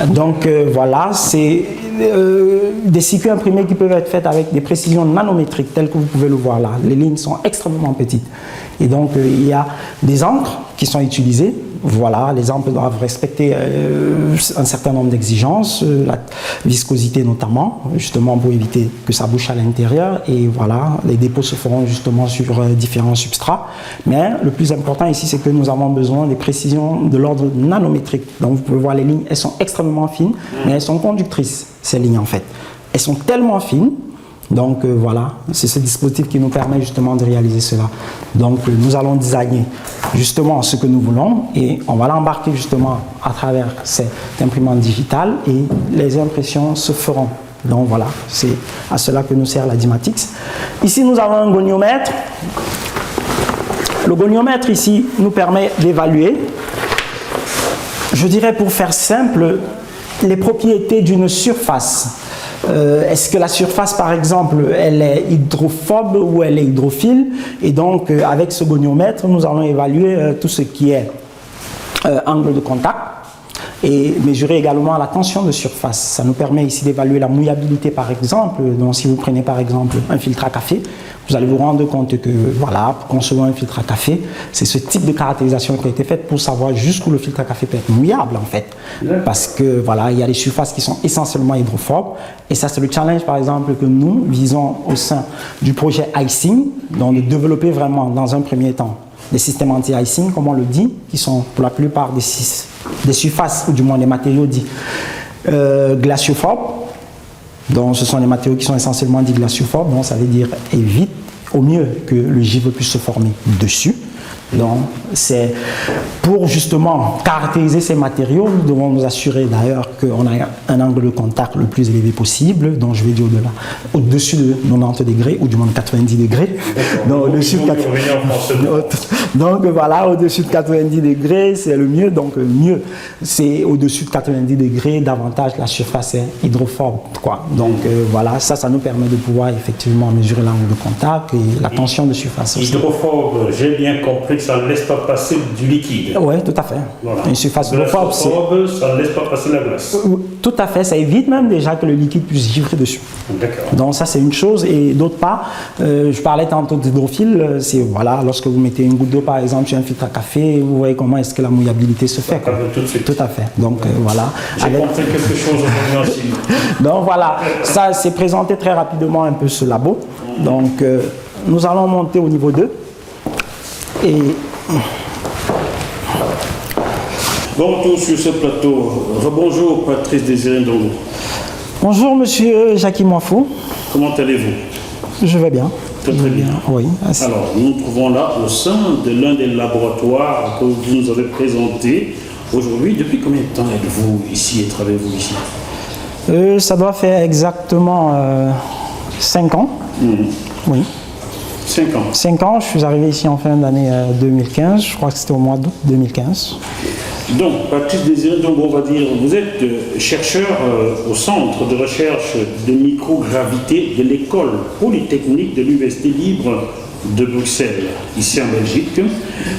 Donc voilà, c'est des circuits imprimés qui peuvent être faits avec des précisions nanométriques, telles que vous pouvez le voir là. Les lignes sont extrêmement petites. Et donc il y a des encres qui sont utilisées. Voilà, les encres doivent respecter un certain nombre d'exigences, la viscosité notamment, justement pour éviter que ça bouche à l'intérieur. Et voilà, les dépôts se feront justement sur différents substrats. Mais le plus important ici, c'est que nous avons besoin des précisions de l'ordre nanométrique. Donc vous pouvez voir les lignes, elles sont extrêmement fines, mais elles sont conductrices, ces lignes en fait. Elles sont tellement fines. Donc voilà, c'est ce dispositif qui nous permet justement de réaliser cela. Donc nous allons designer justement ce que nous voulons et on va l'embarquer justement à travers cette imprimante digitale et les impressions se feront. Donc voilà, c'est à cela que nous sert la Dymatix. Ici nous avons un goniomètre. Le goniomètre ici nous permet d'évaluer, je dirais pour faire simple, les propriétés d'une surface. Est-ce que la surface, par exemple, elle est hydrophobe ou elle est hydrophile? Et donc, avec ce goniomètre, nous allons évaluer tout ce qui est angle de contact et mesurer également la tension de surface. Ça nous permet ici d'évaluer la mouillabilité par exemple. Donc si vous prenez par exemple un filtre à café, vous allez vous rendre compte que voilà, pour concevoir un filtre à café, c'est ce type de caractérisation qui a été faite pour savoir jusqu'où le filtre à café peut être mouillable en fait. Parce que voilà, il y a des surfaces qui sont essentiellement hydrophobes et ça c'est le challenge par exemple que nous visons au sein du projet Icing, donc de développer vraiment dans un premier temps des systèmes anti-icing, comme on le dit, qui sont pour la plupart des surfaces ou du moins des matériaux dits glaciophobes. Donc ce sont des matériaux qui sont essentiellement dits glaciophobes, donc ça veut dire évite au mieux que le givre puisse se former dessus. Donc c'est pour justement caractériser ces matériaux, nous devons nous assurer d'ailleurs qu'on a un angle de contact le plus élevé possible, donc je vais dire au-dessus de 90 degrés ou du moins de 90 degrés. Donc au-dessus de 90 donc voilà, au-dessus de 90 degrés, c'est le mieux. Donc mieux, c'est au-dessus de 90 degrés, davantage la surface est hydrophobe, quoi. Donc voilà, ça nous permet de pouvoir effectivement mesurer l'angle de contact et la tension de surface aussi. Hydrophobe, j'ai bien compris que ça ne laisse pas passer du liquide. Oui, tout à fait. Voilà. Une surface hydrophobe, ça ne laisse pas passer la glace. Tout à fait, ça évite même déjà que le liquide puisse givrer dessus. D'accord. Donc ça c'est une chose, et d'autre part, je parlais tantôt d'hydrophile, c'est voilà, lorsque vous mettez une goutte d'eau par exemple sur un filtre à café, vous voyez comment est-ce que la mouillabilité se fait. Tout de suite. Tout à fait. Donc voilà. J'ai compris quelque chose aujourd'hui aussi. Donc voilà, ça c'est présenté très rapidement un peu ce labo. Donc nous allons monter au niveau 2. Et bon retour sur ce plateau. Rebonjour Patrice Désiré Ndongo. Bonjour Monsieur Jackie Moifou. Comment allez-vous? Je vais bien. Très bien. Oui. Alors, nous nous trouvons là au sein de l'un des laboratoires que vous nous avez présenté aujourd'hui. Depuis combien de temps êtes-vous ici et travaillez-vous ici? Ça doit faire exactement 5 ans. Oui. 5 ans. 5 ans, je suis arrivé ici en fin d'année 2015, je crois que c'était au mois d'août 2015. Donc, Patrice Désiré Ndongo, on va dire, vous êtes chercheur au centre de recherche de microgravité de l'école polytechnique de l'Université libre de Bruxelles, ici en Belgique.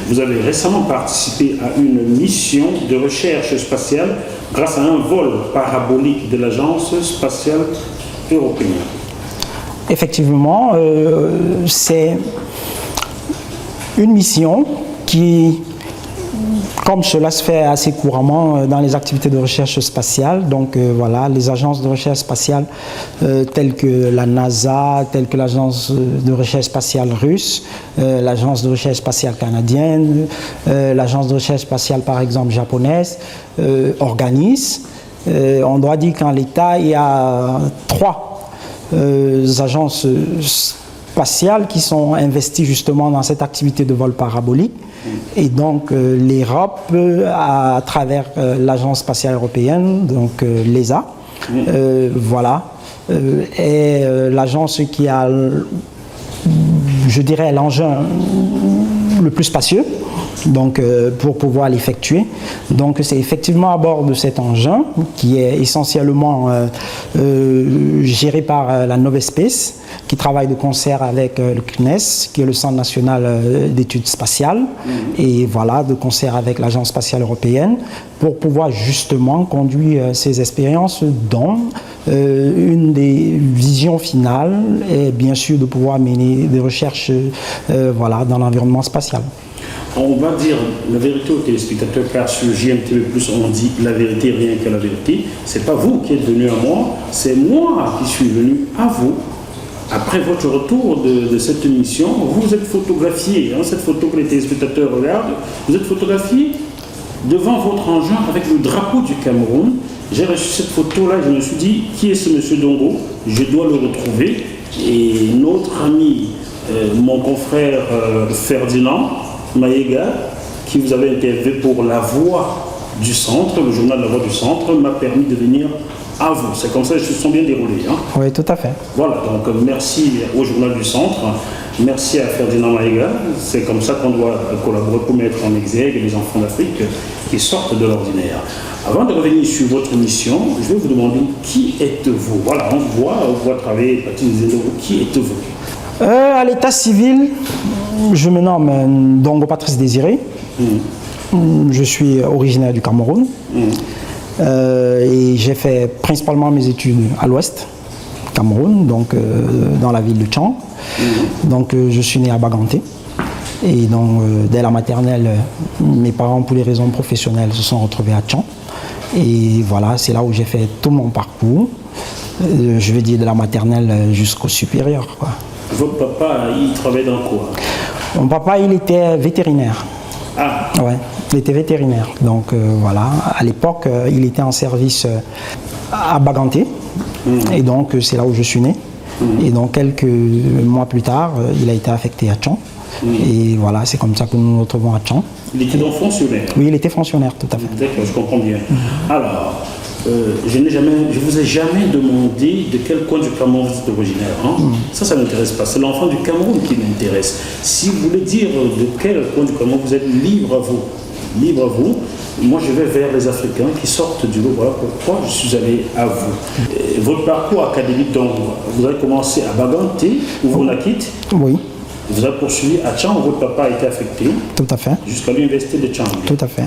Vous avez récemment participé à une mission de recherche spatiale grâce à un vol parabolique de l'Agence spatiale européenne. Effectivement, c'est une mission qui, comme cela se fait assez couramment dans les activités de recherche spatiale, donc voilà, les agences de recherche spatiale telles que la NASA, telles que l'agence de recherche spatiale russe, l'agence de recherche spatiale canadienne, l'agence de recherche spatiale par exemple japonaise, organisent. On doit dire qu'en l'état, il y a 3 agences spatiales qui sont investies justement dans cette activité de vol parabolique. Et donc l'Europe, à travers l'Agence spatiale européenne, donc l'ESA, voilà, est l'agence qui a, je dirais, l'engin le plus spacieux, donc pour pouvoir l'effectuer. Donc c'est effectivement à bord de cet engin qui est essentiellement géré par la Novespace, qui travaille de concert avec le CNES, qui est le Centre national d'études spatiales, et voilà, de concert avec l'Agence spatiale européenne, pour pouvoir justement conduire ces expériences dont une des visions finales est bien sûr de pouvoir mener des recherches voilà, dans l'environnement spatial. On va dire la vérité aux téléspectateurs, car sur JMTV+, on dit la vérité, rien que la vérité. C'est pas vous qui êtes venu à moi, c'est moi qui suis venu à vous. Après votre retour de cette émission, vous êtes photographié, hein, cette photo que les téléspectateurs regardent, vous êtes photographié devant votre engin avec le drapeau du Cameroun. J'ai reçu cette photo-là, je me suis dit, qui est ce monsieur Ndongo? Je dois le retrouver. Et notre ami, mon confrère Ferdinand Maïga, qui vous avait interviewé pour La Voix du Centre, le journal La Voix du Centre, m'a permis de venir à vous. C'est comme ça que les choses sont bien déroulées. Hein. Oui, tout à fait. Voilà, donc merci au journal du Centre, merci à Ferdinand Maïga. C'est comme ça qu'on doit collaborer pour mettre en exergue les enfants d'Afrique qui sortent de l'ordinaire. Avant de revenir sur votre mission, je vais vous demander qui êtes-vous? Voilà, on voit travailler Patrice Désiré Ndongo. Qui êtes-vous? À l'état civil, je me nomme Ndongo Patrice Désiré. Je suis originaire du Cameroun et j'ai fait principalement mes études à l'ouest, Cameroun, donc dans la ville de Tchang. Donc je suis né à Baganté. Et donc dès la maternelle, mes parents, pour les raisons professionnelles, se sont retrouvés à Tchang. Et voilà, c'est là où j'ai fait tout mon parcours. Je veux dire de la maternelle jusqu'au supérieur, quoi. Votre papa, il travaillait dans quoi? Mon papa, il était vétérinaire. Ah. Ouais, il était vétérinaire. Donc voilà, à l'époque, il était en service à Baganté. Et donc c'est là où je suis né. Et donc quelques mois plus tard, il a été affecté à Tchang. Et voilà, c'est comme ça que nous nous retrouvons à Tchang. Il était donc fonctionnaire? Oui, il était fonctionnaire, tout à fait. D'accord, je comprends bien. Alors, je vous ai jamais demandé de quel coin du Cameroun vous êtes originaire. Hein? Ça ne m'intéresse pas. C'est l'enfant du Cameroun qui m'intéresse. Si vous voulez dire de quel coin du Cameroun vous êtes, libre à vous. Libre à vous. Moi, je vais vers les Africains qui sortent du lot. Voilà pourquoi je suis allé à vous. Votre parcours académique, donc, vous avez commencé à Baganté, où vous naquîtes. Oui. Vous avez poursuivi à Tchang, où votre papa a été affecté. Tout à fait. Jusqu'à l'université de Tchang. Tout à fait.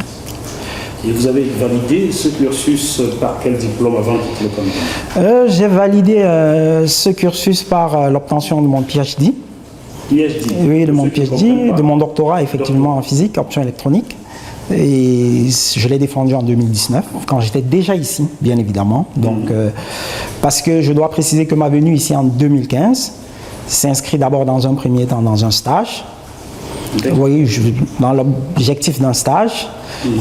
Et vous avez validé ce cursus par quel diplôme avant de quitter le Cameroun? J'ai validé ce cursus par l'obtention de mon PhD. PhD? Oui, de mon PhD, de mon doctorat effectivement en physique, option électronique. Et je l'ai défendu en 2019, quand j'étais déjà ici, bien évidemment. Donc, parce que je dois préciser que ma venue ici en 2015 s'inscrit d'abord dans un premier temps dans un stage. Oui, dans l'objectif d'un stage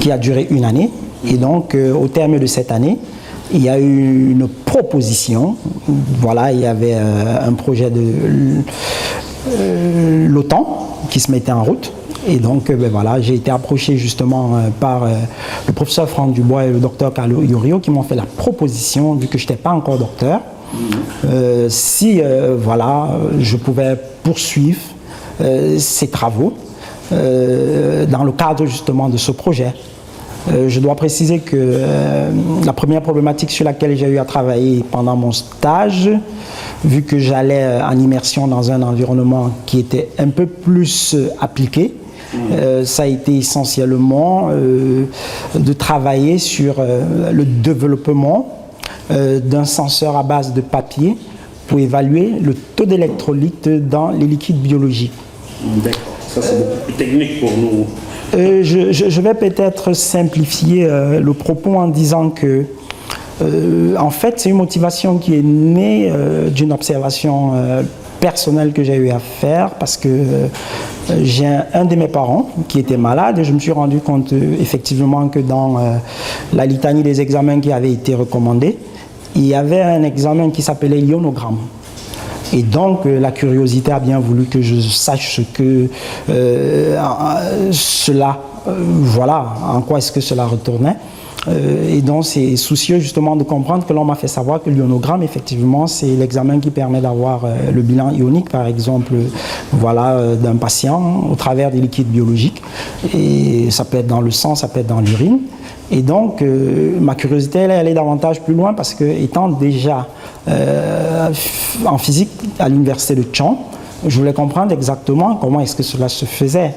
qui a duré 1 année. Et donc, au terme de cette année, il y a eu une proposition. Voilà, il y avait un projet de l'OTAN qui se mettait en route. Et donc, voilà, j'ai été approché justement par le professeur Franck Dubois et le docteur Carlo Iorio qui m'ont fait la proposition, vu que je n'étais pas encore docteur, si voilà, je pouvais poursuivre ces travaux dans le cadre justement de ce projet. Je dois préciser que la première problématique sur laquelle j'ai eu à travailler pendant mon stage, vu que j'allais en immersion dans un environnement qui était un peu plus appliqué, ça a été essentiellement de travailler sur le développement d'un senseur à base de papier pour évaluer le taux d'électrolyte dans les liquides biologiques. D'accord, ça c'est beaucoup plus technique pour nous. Je vais peut-être simplifier le propos en disant que en fait c'est une motivation qui est née d'une observation personnelle que j'ai eu à faire parce que j'ai un de mes parents qui était malade et je me suis rendu compte effectivement que dans la litanie des examens qui avait été recommandée, il y avait un examen qui s'appelait l'ionogramme. Et donc la curiosité a bien voulu que je sache ce que cela, voilà, en quoi est-ce que cela retournait. Et donc c'est soucieux justement de comprendre que l'on m'a fait savoir que l'ionogramme, effectivement, c'est l'examen qui permet d'avoir le bilan ionique, par exemple, voilà, d'un patient au travers des liquides biologiques. Et ça peut être dans le sang, ça peut être dans l'urine. Et donc ma curiosité, elle est davantage plus loin parce que étant déjà en physique à l'université de Tchang, je voulais comprendre exactement comment est-ce que cela se faisait.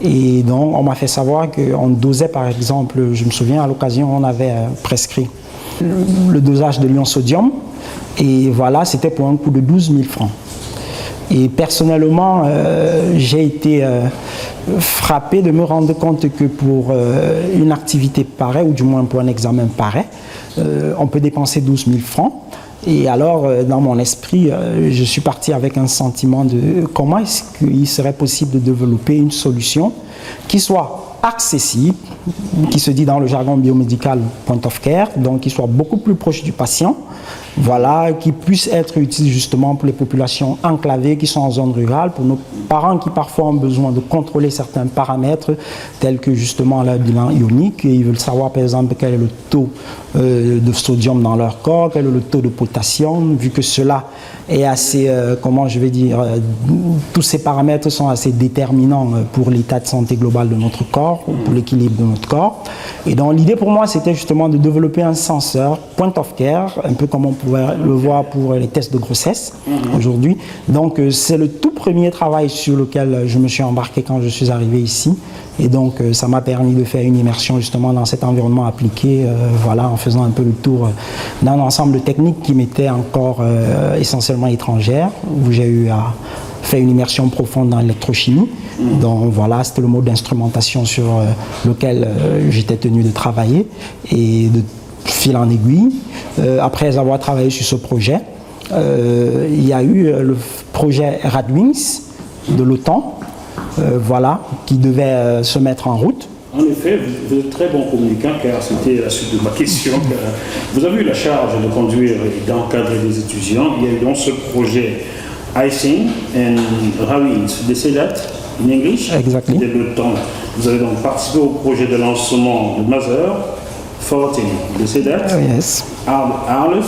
Et donc, on m'a fait savoir qu'on dosait, par exemple, je me souviens, à l'occasion, on avait prescrit le dosage de l'ion sodium. Et voilà, c'était pour un coût de 12 000 francs. Et personnellement, j'ai été frappé de me rendre compte que pour une activité pareille, ou du moins pour un examen pareil, on peut dépenser 12 000 francs. Et alors, dans mon esprit, je suis parti avec un sentiment de comment est-ce qu'il serait possible de développer une solution qui soit accessible, qui se dit dans le jargon biomédical point of care, donc qui soit beaucoup plus proche du patient, voilà, qui puisse être utile justement pour les populations enclavées qui sont en zone rurale, pour nos parents qui parfois ont besoin de contrôler certains paramètres tels que justement le bilan ionique, et ils veulent savoir par exemple quel est le taux de sodium dans leur corps, quel est le taux de potassium, vu que cela est assez, comment je vais dire, tous ces paramètres sont assez déterminants pour l'état de santé global de notre corps, pour l'équilibre de notre corps. Et donc l'idée pour moi c'était justement de développer un senseur point of care, un peu comme on pouvait le voir pour les tests de grossesse aujourd'hui. Donc c'est le tout premier travail sur lequel je me suis embarqué quand je suis arrivé ici. Et donc ça m'a permis de faire une immersion justement dans cet environnement appliqué, voilà, en faisant un peu le tour d'un ensemble de techniques qui m'étaient encore essentiellement étrangères, où j'ai eu à faire une immersion profonde dans l'électrochimie. Donc voilà, c'était le mode d'instrumentation sur lequel j'étais tenu de travailler, et de fil en aiguille, après avoir travaillé sur ce projet, il y a eu le projet Radwings de l'OTAN, voilà, qui devait se mettre en route. En effet, vous êtes très bon communicant, car c'était la suite de ma question. Vous avez eu la charge de conduire et d'encadrer des étudiants. Il y a eu donc ce projet Icing and Radwings. They say that in English? Exactly. De l'OTAN. Vous avez donc participé au projet de lancement de Mother 14. They say that? Yes. Arles,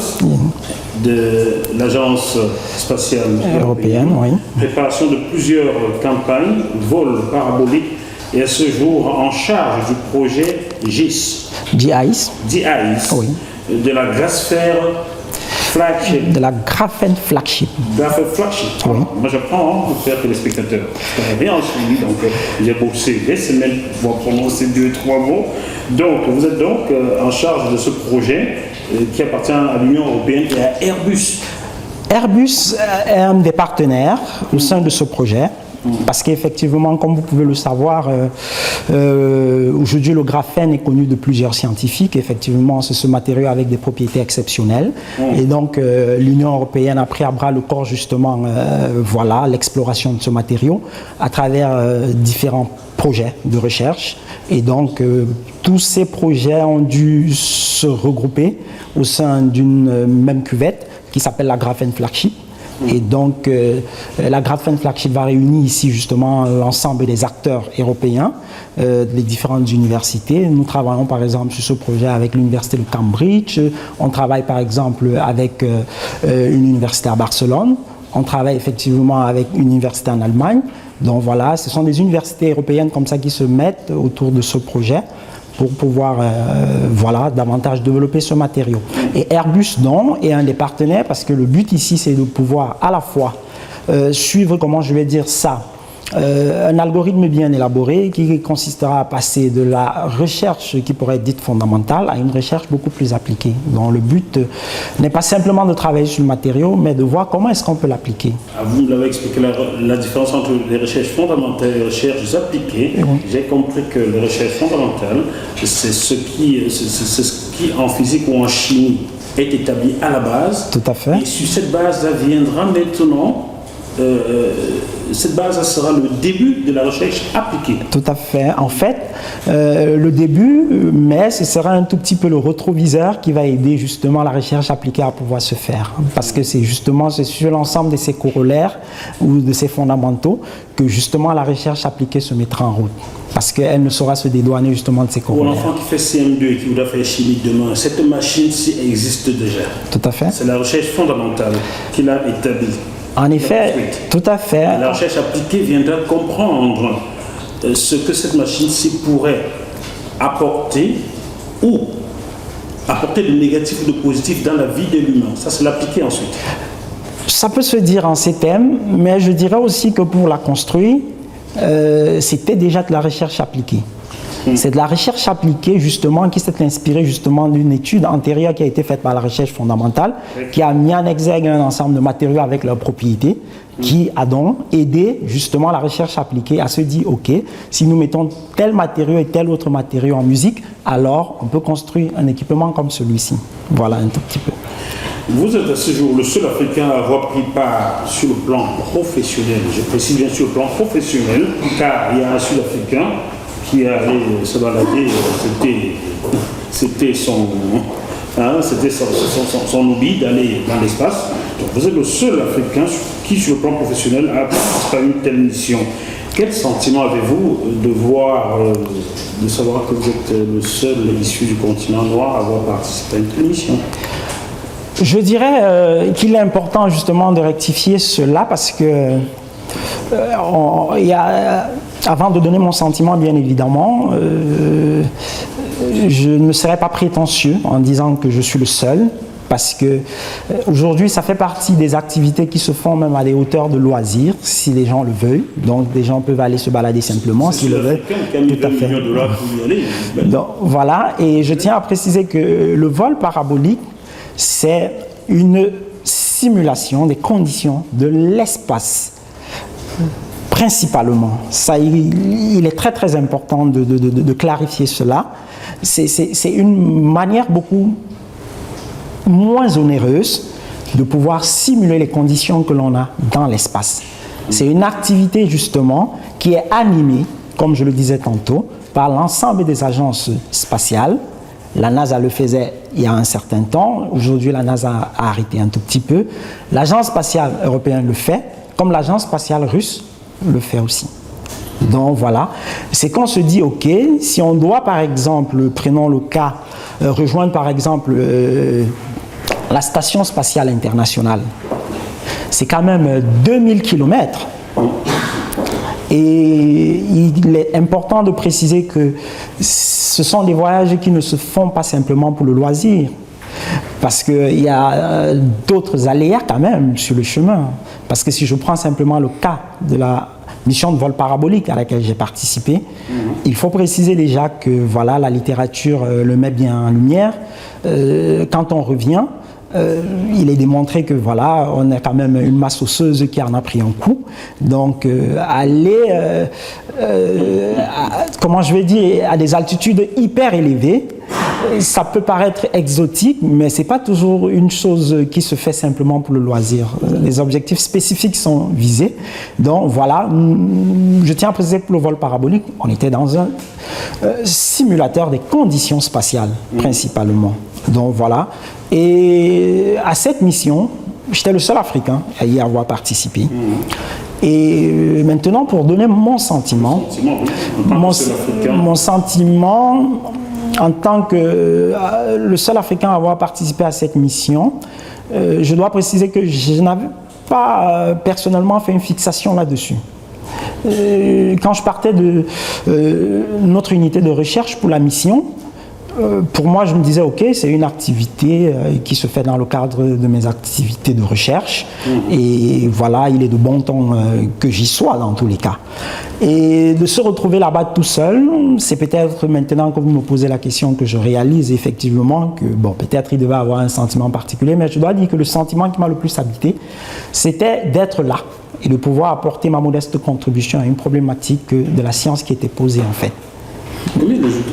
de l'Agence spatiale européenne. Oui. Préparation de plusieurs campagnes, vol parabolique, et à ce jour en charge du projet GIS. GIS. Oui. De la Graphene Flagship. De la Graphene Flagship. Graphene Flagship. Oui. Moi j'apprends pour faire que les spectateurs. Je connais rien en suivi, donc j'ai bossé des semaines pour prononcer 2-3 mots. Donc vous êtes donc en charge de ce projet qui appartient à l'Union européenne et à Airbus. Airbus est un des partenaires au sein de ce projet. Parce qu'effectivement, comme vous pouvez le savoir, aujourd'hui le graphène est connu de plusieurs scientifiques. Effectivement, c'est ce matériau avec des propriétés exceptionnelles. Et donc l'Union européenne a pris à bras le corps justement voilà, l'exploration de ce matériau à travers différents projets de recherche. Et donc tous ces projets ont dû se regrouper au sein d'une même cuvette qui s'appelle la Graphene Flagship. Et donc, la Graphene Flagship va réunir ici justement l'ensemble des acteurs européens, les différentes universités. Nous travaillons par exemple sur ce projet avec l'université de Cambridge, on travaille par exemple avec une université à Barcelone, on travaille effectivement avec une université en Allemagne. Donc voilà, ce sont des universités européennes comme ça qui se mettent autour de ce projet pour pouvoir voilà, davantage développer ce matériau. Et Airbus, donc, est un des partenaires parce que le but ici, c'est de pouvoir à la fois suivre, comment je vais dire ça, un algorithme bien élaboré qui consistera à passer de la recherche qui pourrait être dite fondamentale à une recherche beaucoup plus appliquée. Donc le but n'est pas simplement de travailler sur le matériau, mais de voir comment est-ce qu'on peut l'appliquer. Vous l'avez expliqué, la différence entre les recherches fondamentales et les recherches appliquées. J'ai compris que les recherches fondamentales, c'est ce qui en physique ou en chimie est établi à la base. Tout à fait. Et sur cette base-là viendra maintenant cette base sera le début de la recherche appliquée. Tout à fait. En fait, le début, mais ce sera un tout petit peu le rétroviseur qui va aider justement la recherche appliquée à pouvoir se faire. Parce que c'est justement sur l'ensemble de ces corollaires ou de ces fondamentaux que justement la recherche appliquée se mettra en route. Parce qu'elle ne saura se dédouaner justement de ces corollaires. Pour l'enfant qui fait CM2 et qui voudra faire chimie demain, cette machine-ci existe déjà. Tout à fait. C'est la recherche fondamentale qu'il a établie. En effet, tout à fait. La recherche appliquée viendra comprendre ce que cette machine-ci pourrait apporter ou apporter de négatif ou de positif dans la vie de l'humain. Ça, c'est l'appliquer ensuite. Ça peut se dire en ces termes, mais je dirais aussi que pour la construire, c'était déjà de la recherche appliquée. C'est de la recherche appliquée justement qui s'est inspirée justement d'une étude antérieure qui a été faite par la recherche fondamentale, qui a mis en exergue un ensemble de matériaux avec leurs propriétés, qui a donc aidé justement la recherche appliquée à se dire ok, si nous mettons tel matériau et tel autre matériau en musique, alors on peut construire un équipement comme celui-ci. Voilà un tout petit peu. Vous êtes à ce jour le seul Africain à avoir pris part sur le plan professionnel. Je précise bien sur le plan professionnel, car il y a un Sud-Africain qui est allé se balader, c'était son hobby d'aller dans l'espace. Donc vous êtes le seul Africain qui, sur le plan professionnel, a participé à une telle mission. Quel sentiment avez-vous de savoir que vous êtes le seul issu du continent noir à avoir participé à une telle mission? Je dirais qu'il est important justement de rectifier cela parce que avant de donner mon sentiment, bien évidemment, je ne serais pas prétentieux en disant que je suis le seul, parce que aujourd'hui, ça fait partie des activités qui se font même à des hauteurs de loisirs, si les gens le veulent. Donc, des gens peuvent aller se balader simplement s'ils le veulent. Tout à fait. Donc, voilà, et je tiens à préciser que le vol parabolique, c'est une simulation des conditions de l'espace, principalement. Ça, il est très très important de clarifier cela. C'est une manière beaucoup moins onéreuse de pouvoir simuler les conditions que l'on a dans l'espace. C'est une activité justement qui est animée, comme je le disais tantôt, par l'ensemble des agences spatiales. La NASA le faisait il y a un certain temps. Aujourd'hui, la NASA a arrêté un tout petit peu. L'agence spatiale européenne le fait, comme l'agence spatiale russe le fait aussi. Donc voilà, c'est qu'on se dit, ok, si on doit par exemple, prenons le cas, rejoindre par exemple la Station spatiale internationale, c'est quand même 2000 km. Et il est important de préciser que ce sont des voyages qui ne se font pas simplement pour le loisir, parce qu'il y a d'autres aléas quand même sur le chemin. Parce que si je prends simplement le cas de la mission de vol parabolique à laquelle j'ai participé, il faut préciser déjà que voilà, la littérature le met bien en lumière. Quand on revient, il est démontré que voilà, on a quand même une masse osseuse qui en a pris un coup. Donc aller, comment je vais dire, à des altitudes hyper élevées, ça peut paraître exotique, mais c'est pas toujours une chose qui se fait simplement pour le loisir. Les objectifs spécifiques sont visés. Donc voilà, je tiens à préciser que pour le vol parabolique, on était dans un simulateur des conditions spatiales, principalement. Donc voilà. Et à cette mission, j'étais le seul Africain à y avoir participé. Et maintenant, pour donner mon sentiment, mon sentiment en tant que le seul Africain à avoir participé à cette mission, je dois préciser que je n'avais pas personnellement fait une fixation là-dessus. Quand je partais de notre unité de recherche pour la mission, pour moi, je me disais, ok, c'est une activité qui se fait dans le cadre de mes activités de recherche. Et voilà, il est de bon ton que j'y sois dans tous les cas. Et de se retrouver là-bas tout seul, c'est peut-être maintenant que vous me posez la question que je réalise effectivement que, bon, peut-être il devait avoir un sentiment particulier, mais je dois dire que le sentiment qui m'a le plus habité, c'était d'être là et de pouvoir apporter ma modeste contribution à une problématique de la science qui était posée en fait.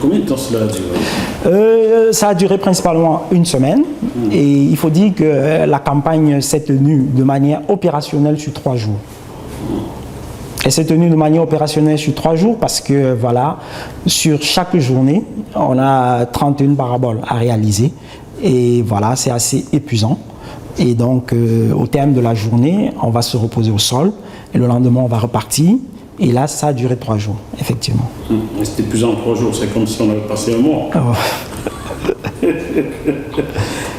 Combien de temps cela a duré? Ça a duré principalement une semaine. Et il faut dire que la campagne s'est tenue de manière opérationnelle sur 3 jours. Elle s'est tenue de manière opérationnelle sur 3 jours parce que, voilà, sur chaque journée, on a 31 paraboles à réaliser. Et voilà, c'est assez épuisant. Et donc, au terme de la journée, on va se reposer au sol. Et le lendemain, on va repartir. Et là, ça a duré 3 jours, effectivement. C'était plus en 3 jours, c'est comme si on avait passé un mois. Oh.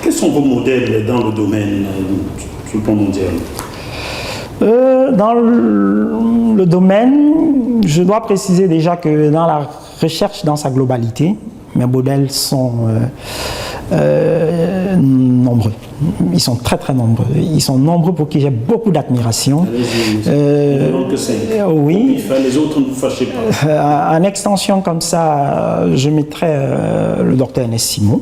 Quels sont vos modèles dans le domaine sur le plan mondial? Dans le domaine, je dois préciser déjà que dans la recherche dans sa globalité, mes modèles sont nombreux. Ils sont très très nombreux. Ils sont nombreux pour qui j'ai beaucoup d'admiration. Oui. Les autres ne vous fâchez pas. En extension comme ça, je mettrais le docteur Ernest Simon.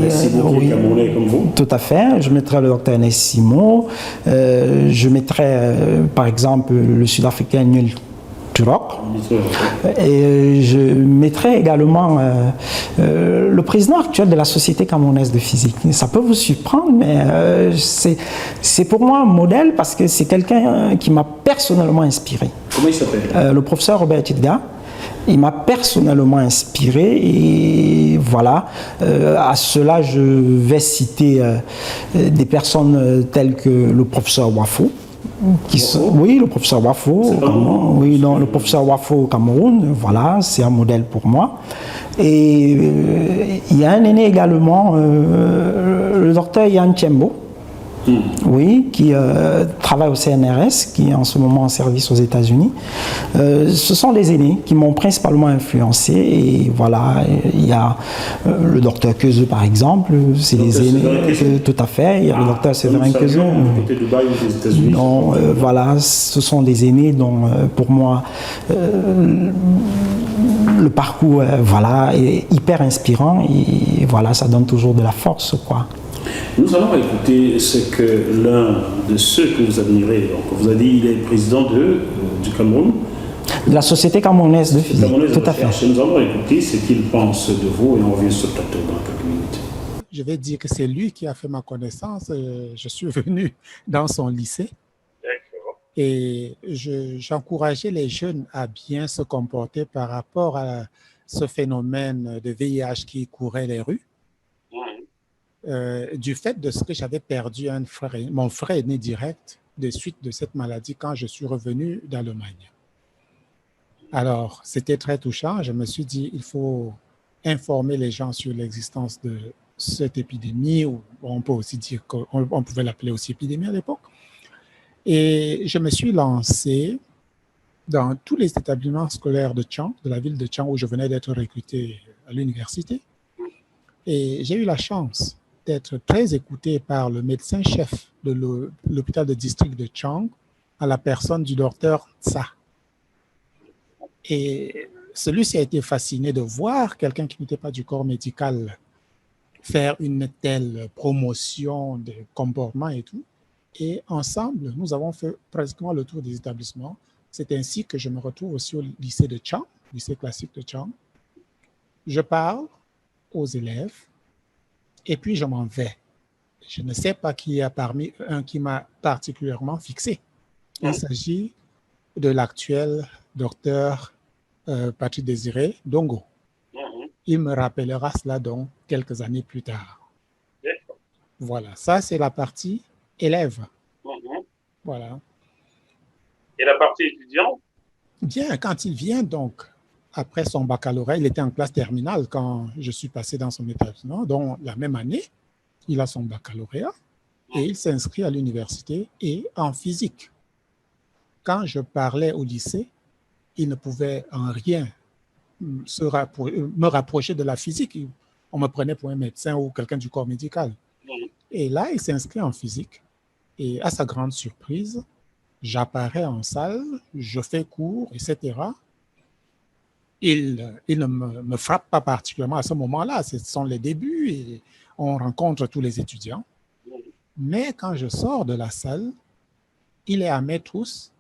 Simon qui est camerounais comme vous. Tout à fait. Je mettrais le docteur Ernest Simon. Je mettrais par exemple le Sud-Africain Neil Turok. Et je mettrais également le président actuel de la Société camerounaise de physique. Ça peut vous surprendre, mais c'est pour moi un modèle parce que c'est quelqu'un qui m'a personnellement inspiré. Comment il s'appelle? Le professeur Robert Tidga. Il m'a personnellement inspiré et voilà, à cela je vais citer des personnes telles que le professeur Wafo. Oui, le professeur Wafo, oui, non, le professeur Wafo au Cameroun, voilà, c'est un modèle pour moi. Et il y a un aîné également, le docteur Yann Tchembo, Oui, qui travaille au CNRS, qui est en ce moment en service aux États-Unis. Ce sont les aînés qui m'ont principalement influencé. Et voilà, il y a le docteur Keuzeux, par exemple, c'est les aînés, tout à fait. Il y a le docteur Séverin Keuzeux. Côté Dubaï ou des États-Unis. Voilà, ce sont des aînés dont, pour moi, le parcours voilà, est hyper inspirant. Et voilà, ça donne toujours de la force, quoi. Nous allons écouter ce que l'un de ceux que vous admirez, donc vous avez dit il est président du Cameroun. De la Société camerounaise de physique, tout à fait. Nous allons écouter ce qu'il pense de vous et on revient sur le plateau dans quelques minutes. Je vais dire que c'est lui qui a fait ma connaissance. Je suis venu dans son lycée. D'accord. Et j'encourageais les jeunes à bien se comporter par rapport à ce phénomène de VIH qui courait les rues. Du fait de ce que j'avais perdu mon frère aîné direct de suite de cette maladie quand je suis revenu d'Allemagne. Alors, c'était très touchant. Je me suis dit, il faut informer les gens sur l'existence de cette épidémie, ou on peut aussi dire qu'on pouvait l'appeler aussi épidémie à l'époque. Et je me suis lancé dans tous les établissements scolaires de Tchang, de la ville de Tchang, où je venais d'être recruté à l'université. Et j'ai eu la chance d'être très écouté par le médecin-chef de l'hôpital de district de Tchang, à la personne du docteur Tsa. Et celui-ci a été fasciné de voir quelqu'un qui n'était pas du corps médical faire une telle promotion de comportement et tout. Et ensemble, nous avons fait pratiquement le tour des établissements. C'est ainsi que je me retrouve aussi au lycée de Tchang, lycée classique de Tchang. Je parle aux élèves et puis je m'en vais. Je ne sais pas qui a parmi un qui m'a particulièrement fixé. Il s'agit de l'actuel docteur Patrick Désiré Dongo. Il me rappellera cela donc quelques années plus tard. Voilà, ça c'est la partie élève. Voilà. Et la partie étudiant? Bien, quand il vient donc, après son baccalauréat, il était en classe terminale quand je suis passé dans son établissement. Donc, la même année, il a son baccalauréat et il s'inscrit à l'université et en physique. Quand je parlais au lycée, il ne pouvait en rien me rapprocher de la physique. On me prenait pour un médecin ou quelqu'un du corps médical. Et là, il s'inscrit en physique. Et à sa grande surprise, j'apparais en salle, je fais cours, etc. Il ne me frappe pas particulièrement à ce moment-là. Ce sont les débuts et on rencontre tous les étudiants. Mais quand je sors de la salle, il est à mes trousses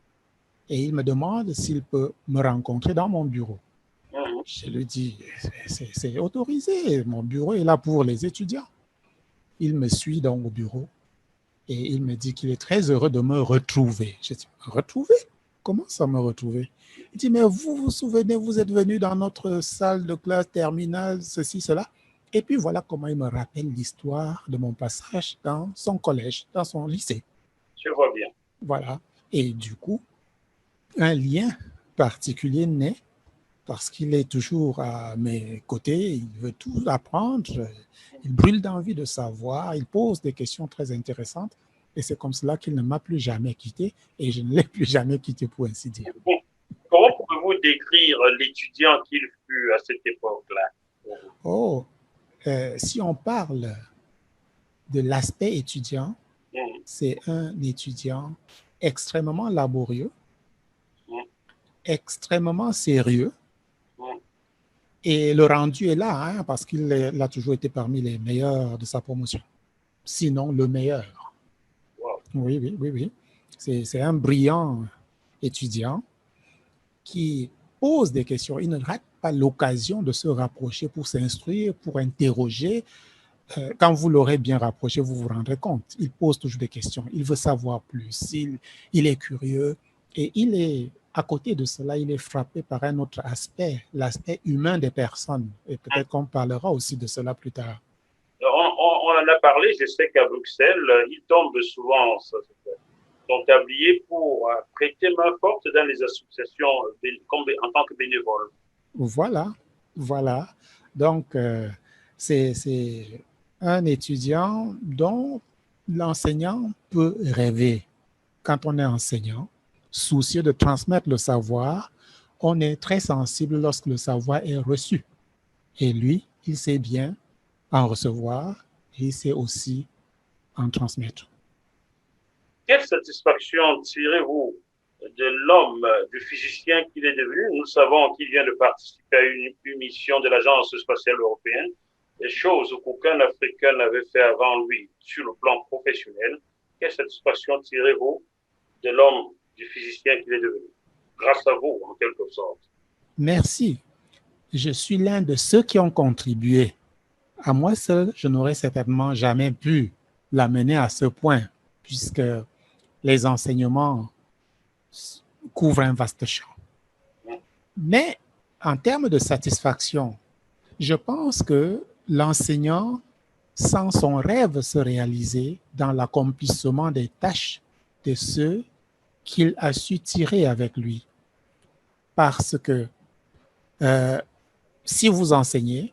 et il me demande s'il peut me rencontrer dans mon bureau. Je lui dis, c'est autorisé, mon bureau est là pour les étudiants. Il me suit donc au bureau et il me dit qu'il est très heureux de me retrouver. Je dis, retrouver? Comment ça me retrouver? Il dit, mais vous vous souvenez, vous êtes venu dans notre salle de classe terminale, ceci, cela. Et puis voilà comment il me rappelle l'histoire de mon passage dans son collège, dans son lycée. Je vois bien. Voilà. Et du coup, un lien particulier naît parce qu'il est toujours à mes côtés, il veut tout apprendre, il brûle d'envie de savoir, il pose des questions très intéressantes et c'est comme cela qu'il ne m'a plus jamais quitté et je ne l'ai plus jamais quitté pour ainsi dire. Comment pouvez-vous décrire l'étudiant qu'il fut à cette époque-là? Si on parle de l'aspect étudiant, c'est un étudiant extrêmement laborieux, extrêmement sérieux, et le rendu est là, parce qu'il a toujours été parmi les meilleurs de sa promotion, sinon le meilleur. Wow. Oui. C'est un brillant étudiant qui pose des questions. Il ne rate pas l'occasion de se rapprocher pour s'instruire, pour interroger. Quand vous l'aurez bien rapproché, vous vous rendrez compte. Il pose toujours des questions. Il veut savoir plus. Il est curieux. Et il est, à côté de cela, il est frappé par un autre aspect, l'aspect humain des personnes. Et peut-être qu'on parlera aussi de cela plus tard. On en a parlé. Je sais qu'à Bruxelles, il tombe souvent son tablier pour prêter main forte dans les associations en tant que bénévole. Voilà. Donc, c'est un étudiant dont l'enseignant peut rêver. Quand on est enseignant, soucieux de transmettre le savoir, on est très sensible lorsque le savoir est reçu. Et lui, il sait bien en recevoir et il sait aussi en transmettre. Quelle satisfaction tirez-vous de l'homme, du physicien qu'il est devenu? Nous savons qu'il vient de participer à une mission de l'Agence spatiale européenne, des choses qu'aucun Africain n'avait fait avant lui sur le plan professionnel. Quelle satisfaction tirez-vous de l'homme, du physicien qu'il est devenu, grâce à vous, en quelque sorte? Merci. Je suis l'un de ceux qui ont contribué. À moi seul, je n'aurais certainement jamais pu l'amener à ce point, puisque les enseignements couvrent un vaste champ. Mais en termes de satisfaction, je pense que l'enseignant sent son rêve se réaliser dans l'accomplissement des tâches de ceux qu'il a su tirer avec lui. Parce que si vous enseignez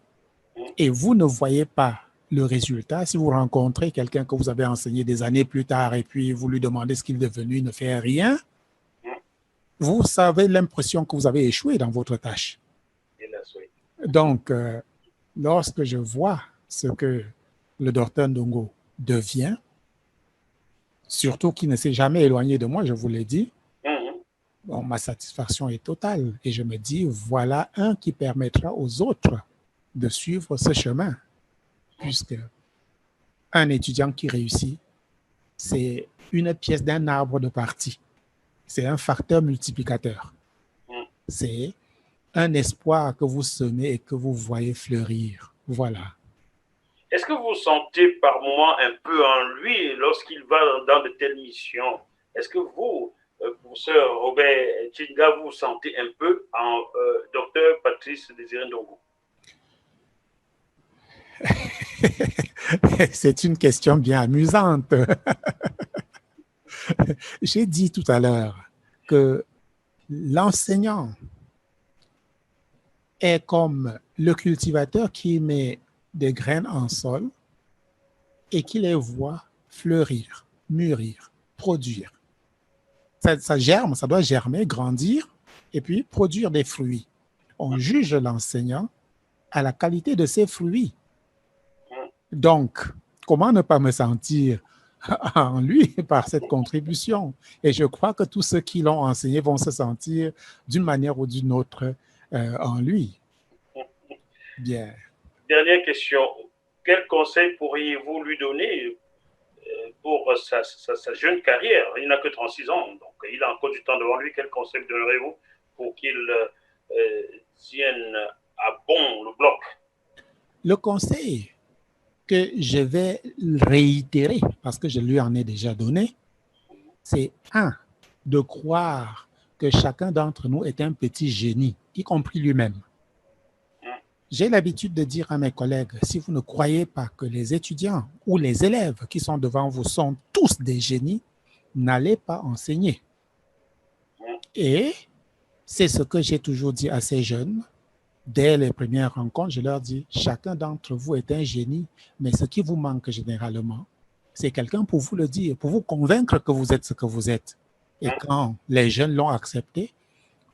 et vous ne voyez pas le résultat, si vous rencontrez quelqu'un que vous avez enseigné des années plus tard et puis vous lui demandez ce qu'il est devenu, il ne fait rien, vous avez l'impression que vous avez échoué dans votre tâche. Donc, lorsque je vois ce que le docteur Ndongo devient, surtout qu'il ne s'est jamais éloigné de moi, je vous l'ai dit, bon, ma satisfaction est totale. Et je me dis, voilà un qui permettra aux autres de suivre ce chemin. Puisque un étudiant qui réussit, c'est une pièce d'un arbre de partie. C'est un facteur multiplicateur. C'est un espoir que vous semez et que vous voyez fleurir. Voilà. Est-ce que vous sentez par moments un peu en lui lorsqu'il va dans de telles missions? Est-ce que vous, professeur Robert Tchinga, vous sentez un peu en docteur Patrice Désiré Ndongo? C'est une question bien amusante. J'ai dit tout à l'heure que l'enseignant est comme le cultivateur qui met des graines en sol et qui les voit fleurir, mûrir, produire. Ça germe, ça doit germer, grandir et puis produire des fruits. On juge l'enseignant à la qualité de ses fruits. Donc, comment ne pas me sentir en lui par cette contribution? Et je crois que tous ceux qui l'ont enseigné vont se sentir d'une manière ou d'une autre en lui. Bien. Dernière question. Quel conseil pourriez-vous lui donner pour sa jeune carrière? Il n'a que 36 ans, donc il a encore du temps devant lui. Quel conseil donnerez-vous pour qu'il tienne à bon le bloc? Le conseil que je vais réitérer, parce que je lui en ai déjà donné, c'est de croire que chacun d'entre nous est un petit génie, y compris lui-même. J'ai l'habitude de dire à mes collègues, si vous ne croyez pas que les étudiants ou les élèves qui sont devant vous sont tous des génies, n'allez pas enseigner. Et c'est ce que j'ai toujours dit à ces jeunes. Dès les premières rencontres, je leur dis, chacun d'entre vous est un génie, mais ce qui vous manque généralement, c'est quelqu'un pour vous le dire, pour vous convaincre que vous êtes ce que vous êtes. Et quand les jeunes l'ont accepté,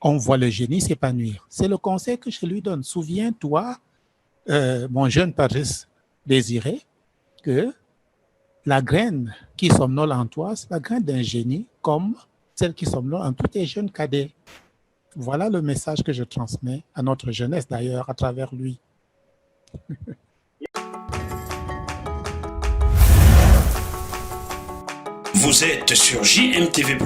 on voit le génie s'épanouir. C'est le conseil que je lui donne. Souviens-toi, mon jeune Patrice Désiré, que la graine qui somnole en toi, c'est la graine d'un génie, comme celle qui somnole en tous tes jeunes cadets. Voilà le message que je transmets à notre jeunesse, d'ailleurs, à travers lui. Vous êtes sur JMTV+.